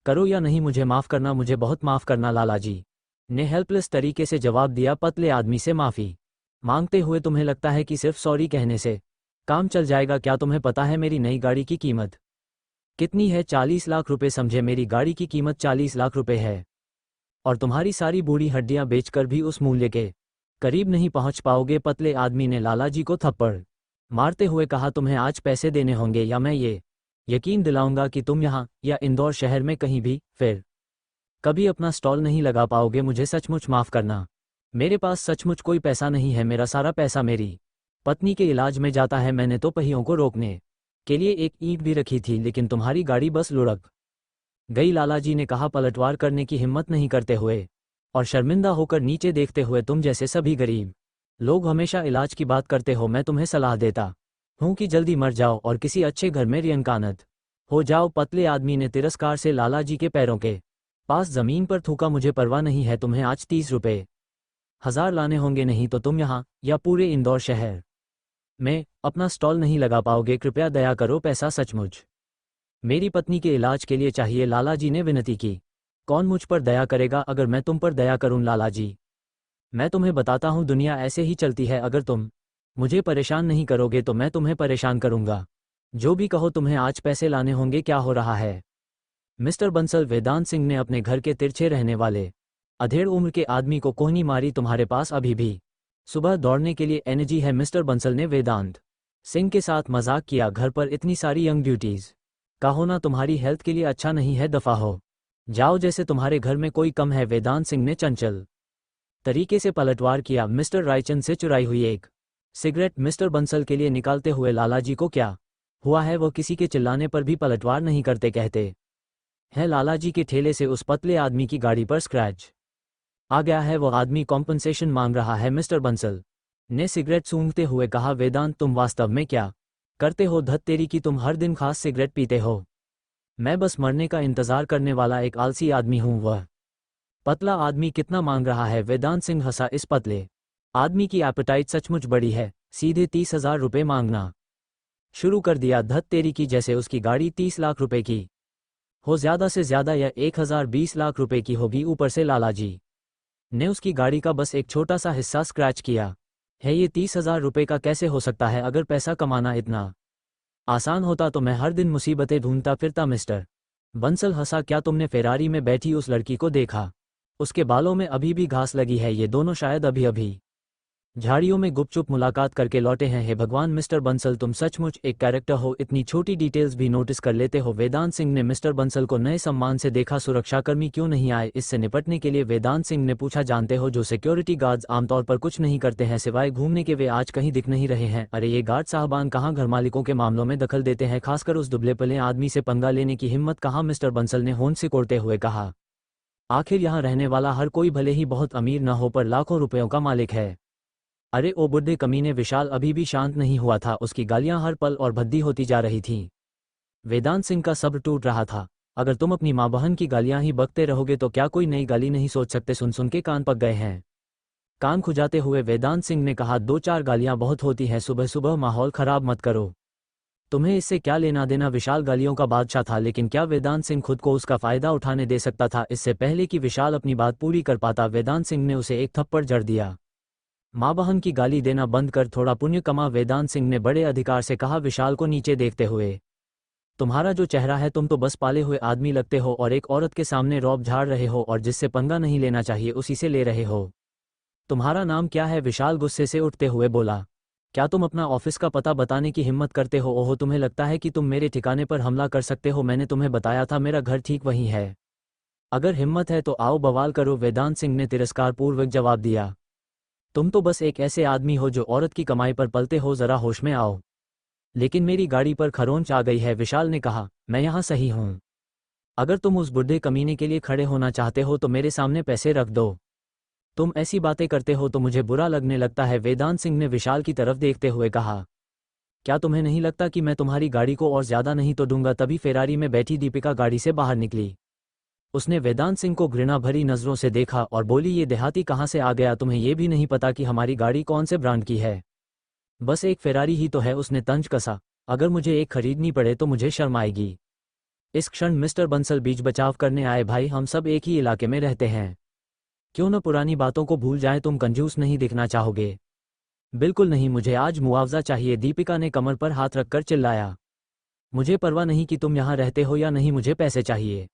करो या नहीं, मुझे माफ करना, मुझे बहुत माफ करना। लालाजी ने हेल्पलेस तरीके से जवाब दिया। पतले आदमी से माफी मांगते हुए, तुम्हें लगता है कि सिर्फ सॉरी कहने से काम चल जाएगा? क्या तुम्हें पता है मेरी नई गाड़ी की कीमत कितनी है? 40 लाख रुपए। समझे, मेरी गाड़ी की कीमत 40 लाख रुपए है, और तुम्हारी सारी बूढ़ी हड्डियां बेचकर भी उस मूल्य के करीब नहीं पहुंच पाओगे। पतले आदमी ने लालाजी को थप्पड़ मारते हुए कहा, तुम्हें आज पैसे देने होंगे या मैं ये यकीन दिलाऊंगा कि तुम यहाँ या इंदौर शहर में कहीं भी फिर कभी अपना स्टॉल नहीं लगा पाओगे। मुझे सचमुच माफ करना, मेरे पास सचमुच कोई पैसा नहीं है। मेरा सारा पैसा मेरी पत्नी के इलाज में जाता है। मैंने तो पहियों को रोकने के लिए एक ईंट भी रखी थी, लेकिन तुम्हारी गाड़ी बस लुढ़क गई। लालाजी ने कहा, पलटवार करने की हिम्मत नहीं करते हुए और शर्मिंदा होकर नीचे देखते हुए, तुम जैसे सभी गरीब लोग हमेशा इलाज की बात करते हो। मैं तुम्हें सलाह देता हूँ कि जल्दी मर जाओ और किसी अच्छे घर में रियंकानत हो जाओ। पतले आदमी ने तिरस्कार से लालाजी के पैरों के पास जमीन पर थूका। मुझे परवाह नहीं है, तुम्हें आज 30 रुपए हजार लाने होंगे, नहीं तो तुम यहाँ या पूरे इंदौर शहर में अपना स्टॉल नहीं लगा पाओगे। कृपया दया करो, पैसा सचमुच मेरी पत्नी के इलाज के लिए चाहिए। लालाजी ने विनती की। कौन मुझ पर दया करेगा अगर मैं तुम पर दया करूं? लालाजी मैं तुम्हें बताता हूँ, दुनिया ऐसे ही चलती है। अगर तुम मुझे परेशान नहीं करोगे तो मैं तुम्हें परेशान करूंगा। जो भी कहो, तुम्हें आज पैसे लाने होंगे। क्या हो रहा है मिस्टर बंसल? वेदांत सिंह ने अपने घर के तिरछे रहने वाले अधेड़ उम्र के आदमी को कोहनी मारी। तुम्हारे पास अभी भी सुबह दौड़ने के लिए एनर्जी है? मिस्टर बंसल ने वेदांत सिंह के साथ मजाक किया। घर पर इतनी सारी यंग ब्यूटीज का होना तुम्हारी हेल्थ के लिए अच्छा नहीं है। दफा हो जाओ, जैसे तुम्हारे घर में कोई कम है। वेदांत सिंह ने चंचल तरीके से पलटवार किया। मिस्टर रायचंद से चुराई हुई एक सिगरेट मिस्टर बंसल के लिए निकालते हुए, लालाजी को क्या हुआ है? वह किसी के चिल्लाने पर भी पलटवार नहीं करते। कहते हैं लालाजी के ठेले से उस पतले आदमी की गाड़ी पर स्क्रैच आ गया है। वह आदमी कॉम्पनसेशन मांग रहा है। मिस्टर बंसल ने सिगरेट सूंघते हुए कहा। वेदांत, तुम वास्तव में क्या करते हो? धत तेरी की, तुम हर दिन खास सिगरेट पीते हो। मैं बस मरने का इंतजार करने वाला एक आलसी आदमी हूं। वह पतला आदमी कितना मांग रहा है? वेदांत सिंह हंसा। इस पतले आदमी की एपेटाइट सचमुच बड़ी है। सीधे 30,000 रुपये मांगना शुरू कर दिया। धत तेरी की, जैसे उसकी गाड़ी 30 लाख रुपए की हो। ज्यादा से ज्यादा यह 1020 लाख रुपए की होगी। ऊपर से लालाजी ने उसकी गाड़ी का बस एक छोटा सा हिस्सा स्क्रैच किया है। ये 30,000 रुपये का कैसे हो सकता है? अगर पैसा कमाना इतना आसान होता तो मैं हर दिन मुसीबतें ढूंढता फिरता। मिस्टर बंसल हंसा। क्या तुमने फेरारी में बैठी उस लड़की को देखा? उसके बालों में अभी भी घास लगी है। ये दोनों शायद अभी अभी झाड़ियों में गुपचुप मुलाकात करके लौटे हैं। हे भगवान मिस्टर बंसल, तुम सचमुच एक कैरेक्टर हो। इतनी छोटी डिटेल्स भी नोटिस कर लेते हो। वेदांत सिंह ने मिस्टर बंसल को नए सम्मान से देखा। सुरक्षाकर्मी क्यों नहीं आए? इससे निपटने के लिए वेदांत सिंह ने पूछा। जानते हो, जो सिक्योरिटी गार्ड्स आमतौर पर कुछ नहीं करते हैं सिवाय घूमने के, वे आज कहीं दिख नहीं रहे हैं। अरे ये गार्ड साहबान कहाँ घर मालिकों के मामलों में दखल देते हैं, खासकर उस दुबले पले आदमी से पंगा लेने की हिम्मत कहाँ? मिस्टर बंसल ने होंठ सिकोड़ते हुए कहा। आखिर यहाँ रहने वाला हर कोई भले ही बहुत अमीर न हो पर लाखों रुपयों का मालिक है। अरे ओ बुड्ढे कमीने! विशाल अभी भी शांत नहीं हुआ था। उसकी गालियां हर पल और भद्दी होती जा रही थीं। वेदांत सिंह का सब्र टूट रहा था। अगर तुम अपनी माँ बहन की गालियां ही बकते रहोगे तो क्या कोई नई गाली नहीं सोच सकते? सुन सुन के कान पक गए हैं। कान खुजाते हुए वेदांत सिंह ने कहा, 2-4 गालियां बहुत होती हैं। सुबह सुबह माहौल खराब मत करो। तुम्हें इससे क्या लेना देना? विशाल गालियों का बादशाह था, लेकिन क्या वेदांत सिंह खुद को उसका फायदा उठाने दे सकता था? इससे पहले कि विशाल अपनी बात पूरी कर पाता, वेदांत सिंह ने उसे एक थप्पड़ जड़ दिया। माँ बहन की गाली देना बंद कर, थोड़ा पुण्य कमा। वेदांत सिंह ने बड़े अधिकार से कहा विशाल को नीचे देखते हुए। तुम्हारा जो चेहरा है, तुम तो बस पाले हुए आदमी लगते हो और एक औरत के सामने रौब झाड़ रहे हो और जिससे पंगा नहीं लेना चाहिए उसी से ले रहे हो। तुम्हारा नाम क्या है? विशाल गुस्से से उठते हुए बोला। क्या तुम अपना ऑफिस का पता बताने की हिम्मत करते हो? ओहो, तुम्हें लगता है कि तुम मेरे ठिकाने पर हमला कर सकते हो? मैंने तुम्हें बताया था मेरा घर ठीक वहीं है। अगर हिम्मत है तो आओ बवाल करो। वेदांत सिंह ने तिरस्कारपूर्वक जवाब दिया। तुम तो बस एक ऐसे आदमी हो जो औरत की कमाई पर पलते हो, जरा होश में आओ। लेकिन मेरी गाड़ी पर खरोंच आ गई है, विशाल ने कहा। मैं यहाँ सही हूँ। अगर तुम उस बुढ़े कमीने के लिए खड़े होना चाहते हो तो मेरे सामने पैसे रख दो। तुम ऐसी बातें करते हो तो मुझे बुरा लगने लगता है। वेदांत सिंह ने विशाल की तरफ देखते हुए कहा। क्या तुम्हें नहीं लगता कि मैं तुम्हारी गाड़ी को और ज्यादा नहीं तो दूंगा? तभी फेरारी में बैठी दीपिका गाड़ी से बाहर निकली। उसने वेदांत सिंह को घृणा भरी नजरों से देखा और बोली, ये देहाती कहाँ से आ गया? तुम्हें ये भी नहीं पता कि हमारी गाड़ी कौन से ब्रांड की है? बस एक फेरारी ही तो है। उसने तंज कसा। अगर मुझे एक खरीदनी पड़े तो मुझे शर्म आएगी। इस क्षण मिस्टर बंसल बीच बचाव करने आए। भाई, हम सब एक ही इलाके में रहते हैं, क्यों न पुरानी बातों को भूल जाए? तुम कंजूस नहीं दिखना चाहोगे? बिल्कुल नहीं, मुझे आज मुआवजा चाहिए। दीपिका ने कमर पर हाथ रखकर चिल्लाया। मुझे परवाह नहीं कि तुम यहाँ रहते हो या नहीं, मुझे पैसे चाहिए।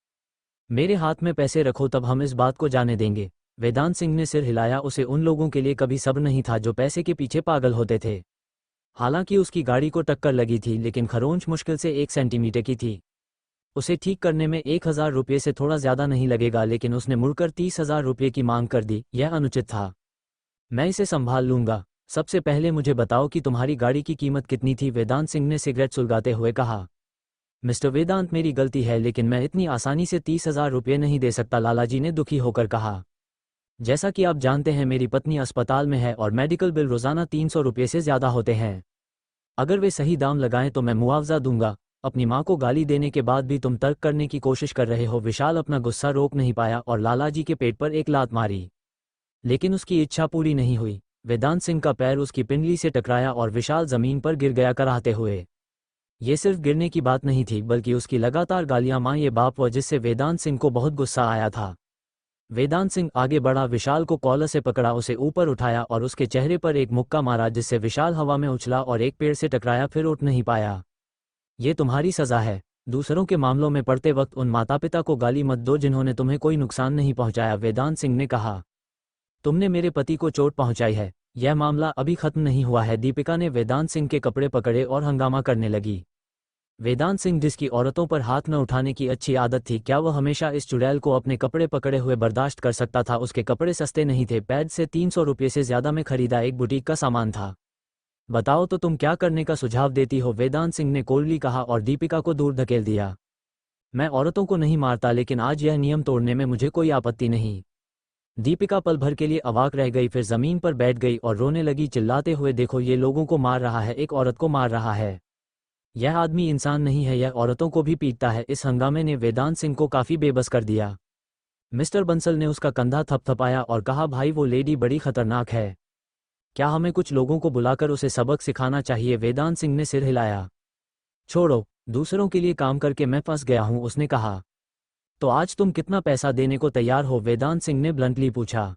मेरे हाथ में पैसे रखो, तब हम इस बात को जाने देंगे। वेदांत सिंह ने सिर हिलाया। उसे उन लोगों के लिए कभी सब्र नहीं था जो पैसे के पीछे पागल होते थे। हालांकि उसकी गाड़ी को टक्कर लगी थी, लेकिन खरोंच मुश्किल से 1 सेंटीमीटर की थी। उसे ठीक करने में 1,000 रुपये से थोड़ा ज्यादा नहीं लगेगा, लेकिन उसने मुड़कर 30,000 रुपये की मांग कर दी। यह अनुचित था। मैं इसे संभाल लूंगा। सबसे पहले मुझे बताओ कि तुम्हारी गाड़ी की कीमत कितनी थी? वेदांत सिंह ने सिगरेट सुलगाते हुए कहा। मिस्टर वेदांत, मेरी गलती है, लेकिन मैं इतनी आसानी से 30,000 रुपये नहीं दे सकता, लालाजी ने दुखी होकर कहा। जैसा कि आप जानते हैं, मेरी पत्नी अस्पताल में है और मेडिकल बिल रोजाना 300 रुपये से ज्यादा होते हैं। अगर वे सही दाम लगाएं तो मैं मुआवजा दूंगा। अपनी माँ को गाली देने के बाद भी तुम तर्क करने की कोशिश कर रहे हो। विशाल अपना गुस्सा रोक नहीं पाया और लालाजी के पेट पर एक लात मारी, लेकिन उसकी इच्छा पूरी नहीं हुई। वेदांत सिंह का पैर उसकी पिंडली से टकराया और विशाल जमीन पर गिर गया कराहते हुए। ये सिर्फ गिरने की बात नहीं थी, बल्कि उसकी लगातार गालियां माँ ये बाप व जिससे वेदांत सिंह को बहुत गुस्सा आया था। वेदांत सिंह आगे बढ़ा, विशाल को कॉलर से पकड़ा, उसे ऊपर उठाया और उसके चेहरे पर एक मुक्का मारा जिससे विशाल हवा में उछला और एक पेड़ से टकराया, फिर उठ नहीं पाया। ये तुम्हारी सज़ा है। दूसरों के मामलों में पड़ते वक्त उन माता पिता को गाली मत दो जिन्होंने तुम्हें कोई नुकसान नहीं पहुंचाया, वेदांत सिंह ने कहा। तुमने मेरे पति को चोट पहुंचाई है, यह मामला अभी खत्म नहीं हुआ है। दीपिका ने वेदांत सिंह के कपड़े पकड़े और हंगामा करने लगी। वेदांत सिंह, जिसकी औरतों पर हाथ न उठाने की अच्छी आदत थी, क्या वह हमेशा इस चुड़ैल को अपने कपड़े पकड़े हुए बर्दाश्त कर सकता था? उसके कपड़े सस्ते नहीं थे, पैड से 300 रुपये से ज्यादा में खरीदा एक बुटीक का सामान था। बताओ तो तुम क्या करने का सुझाव देती हो? वेदांत सिंह ने कोल्डली कहा और दीपिका को दूर धकेल दिया। मैं औरतों को नहीं मारता, लेकिन आज यह नियम तोड़ने में मुझे कोई आपत्ति नहीं। दीपिका पल भर के लिए अवाक रह गई, फिर जमीन पर बैठ गई और रोने लगी, चिल्लाते हुए, देखो ये लोगों को मार रहा है, एक औरत को मार रहा है। यह आदमी इंसान नहीं है, यह औरतों को भी पीटता है। इस हंगामे ने वेदांत सिंह को काफी बेबस कर दिया। मिस्टर बंसल ने उसका कंधा थपथपाया और कहा, भाई वो लेडी बड़ी खतरनाक है, क्या हमें कुछ लोगों को बुलाकर उसे सबक सिखाना चाहिए? वेदांत सिंह ने सिर हिलाया। छोड़ो, दूसरों के लिए काम करके मैं फंस गया हूं, उसने कहा। तो आज तुम कितना पैसा देने को तैयार हो? वेदांत सिंह ने ब्लंटली पूछा।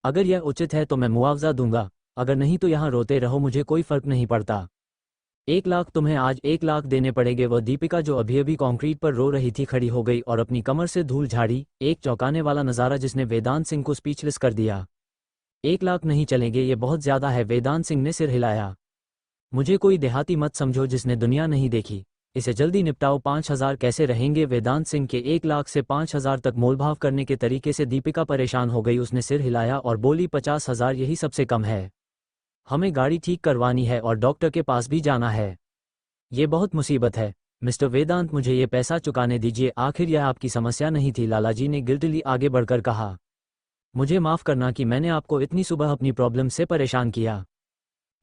अगर यह उचित है तो मैं मुआवजा दूंगा, अगर नहीं तो यहाँ रोते रहो, मुझे कोई फर्क नहीं पड़ता। 1 लाख? तुम्हें आज 1 लाख देने पड़ेंगे। वह दीपिका, जो अभी अभी कंक्रीट पर रो रही थी, खड़ी हो गई और अपनी कमर से धूल झाड़ी, एक चौंकाने वाला नज़ारा जिसने वेदांत सिंह को स्पीचलेस कर दिया। 1 लाख नहीं चलेंगे, ये बहुत ज्यादा है। वेदांत सिंह ने सिर हिलाया। मुझे कोई देहाती मत समझो जिसने दुनिया नहीं देखी, इसे जल्दी निपटाओ। 5,000 कैसे रहेंगे? वेदांत सिंह के 1 लाख से 5,000 तक मोलभाव करने के तरीके से दीपिका परेशान हो गई। उसने सिर हिलाया और बोली, 50,000 यही सबसे कम है। हमें गाड़ी ठीक करवानी है और डॉक्टर के पास भी जाना है। ये बहुत मुसीबत है। मिस्टर वेदांत, मुझे ये पैसा चुकाने दीजिए। आखिर यह आपकी समस्या नहीं थी? लालाजी ने गिल्टली आगे बढ़कर कहा। मुझे माफ करना कि मैंने आपको इतनी सुबह अपनी प्रॉब्लम से परेशान किया।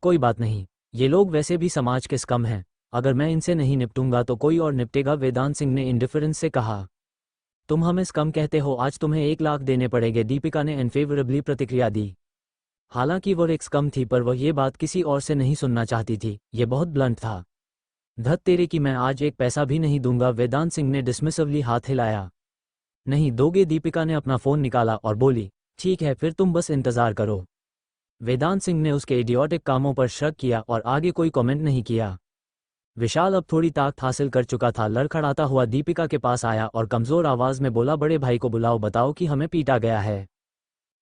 कोई बात नहीं, ये लोग वैसे भी समाज के स्कम हैं, अगर मैं इनसे नहीं निपटूंगा तो कोई और निपटेगा, वेदांत सिंह ने इंडिफरेंस से कहा। तुम हमें स्कम कहते हो? आज तुम्हें 1 लाख देने पड़ेंगे, दीपिका ने अनफेवरेबली प्रतिक्रिया दी। हालांकि वह एक स्कम थी, पर वह ये बात किसी और से नहीं सुनना चाहती थी। ये बहुत ब्लंट था। धत तेरे की, मैं आज एक पैसा भी नहीं दूंगा, वेदांत सिंह ने डिसमिसिवली हाथ हिलाया। नहीं दोगे? दीपिका ने अपना फोन निकाला और बोली, ठीक है, फिर तुम बस इंतजार करो। वेदांत सिंह ने उसके इडियोटिक कामों पर शक किया और आगे कोई कमेंट नहीं किया। विशाल अब थोड़ी ताकत हासिल कर चुका था, लड़खड़ाता हुआ दीपिका के पास आया और कमजोर आवाज में बोला, बड़े भाई को बुलाओ, बताओ कि हमें पीटा गया है।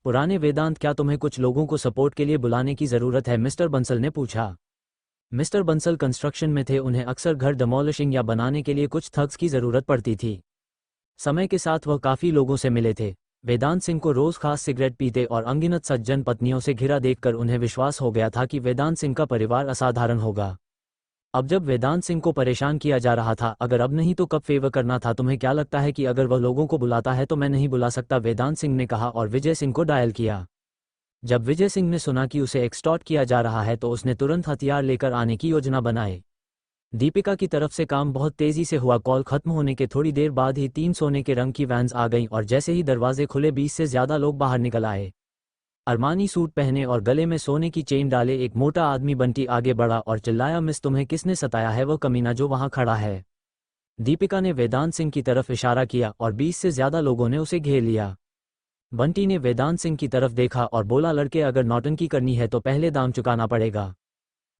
पुराने वेदांत, क्या तुम्हें कुछ लोगों को सपोर्ट के लिए बुलाने की जरूरत है? मिस्टर बंसल ने पूछा। मिस्टर बंसल कंस्ट्रक्शन में थे, उन्हें अक्सर घर डिमोलिशिंग या बनाने के लिए कुछ थग्स की जरूरत पड़ती थी। समय के साथ वह काफी लोगों से मिले थे। वेदांत सिंह को रोज खास सिगरेट पीते और अनगिनत सज्जन पत्नियों से घिरा देखकर उन्हें विश्वास हो गया था कि वेदांत सिंह का परिवार असाधारण होगा। अब जब वेदांत सिंह को परेशान किया जा रहा था, अगर अब नहीं तो कब फेवर करना था? तुम्हें क्या लगता है कि अगर वह लोगों को बुलाता है तो मैं नहीं बुला सकता? वेदांत सिंह ने कहा और विजय सिंह को डायल किया। जब विजय सिंह ने सुना कि उसे एक्सटॉर्ट किया जा रहा है तो उसने तुरंत हथियार लेकर आने की योजना बनाई। दीपिका की तरफ से काम बहुत तेजी से हुआ। कॉल खत्म होने के थोड़ी देर बाद ही 3 सोने के रंग की वैन्स आ गईं और जैसे ही दरवाजे खुले 20 से ज्यादा लोग बाहर निकल आए। अरमानी सूट पहने और गले में सोने की चेन डाले एक मोटा आदमी बंटी आगे बढ़ा और चिल्लाया, मिस, तुम्हें किसने सताया है? वह कमीना जो वहां खड़ा है। दीपिका ने वेदांत सिंह की तरफ इशारा किया और 20 से ज्यादा लोगों ने उसे घेर लिया। बंटी ने वेदांत सिंह की तरफ देखा और बोला, लड़के, अगर नौटंकी करनी है तो पहले दाम चुकाना पड़ेगा।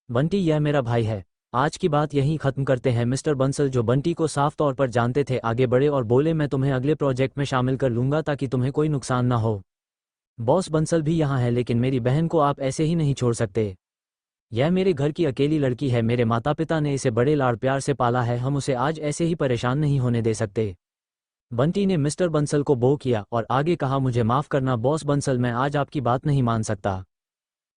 बंटी, यह मेरा भाई है, आज की बात यहीं खत्म करते हैं। मिस्टर बंसल, जो बंटी को साफ तौर पर जानते थे, आगे बढ़े और बोले, मैं तुम्हें अगले प्रोजेक्ट में शामिल कर लूंगा ताकि तुम्हें कोई नुकसान ना हो। बॉस बंसल भी यहाँ है, लेकिन मेरी बहन को आप ऐसे ही नहीं छोड़ सकते। यह मेरे घर की अकेली लड़की है, मेरे माता पिता ने इसे बड़े लाड़ प्यार से पाला है, हम उसे आज ऐसे ही परेशान नहीं होने दे सकते। बंटी ने मिस्टर बंसल को बो किया और आगे कहा, मुझे माफ करना बॉस बंसल, मैं आज आपकी बात नहीं मान सकता,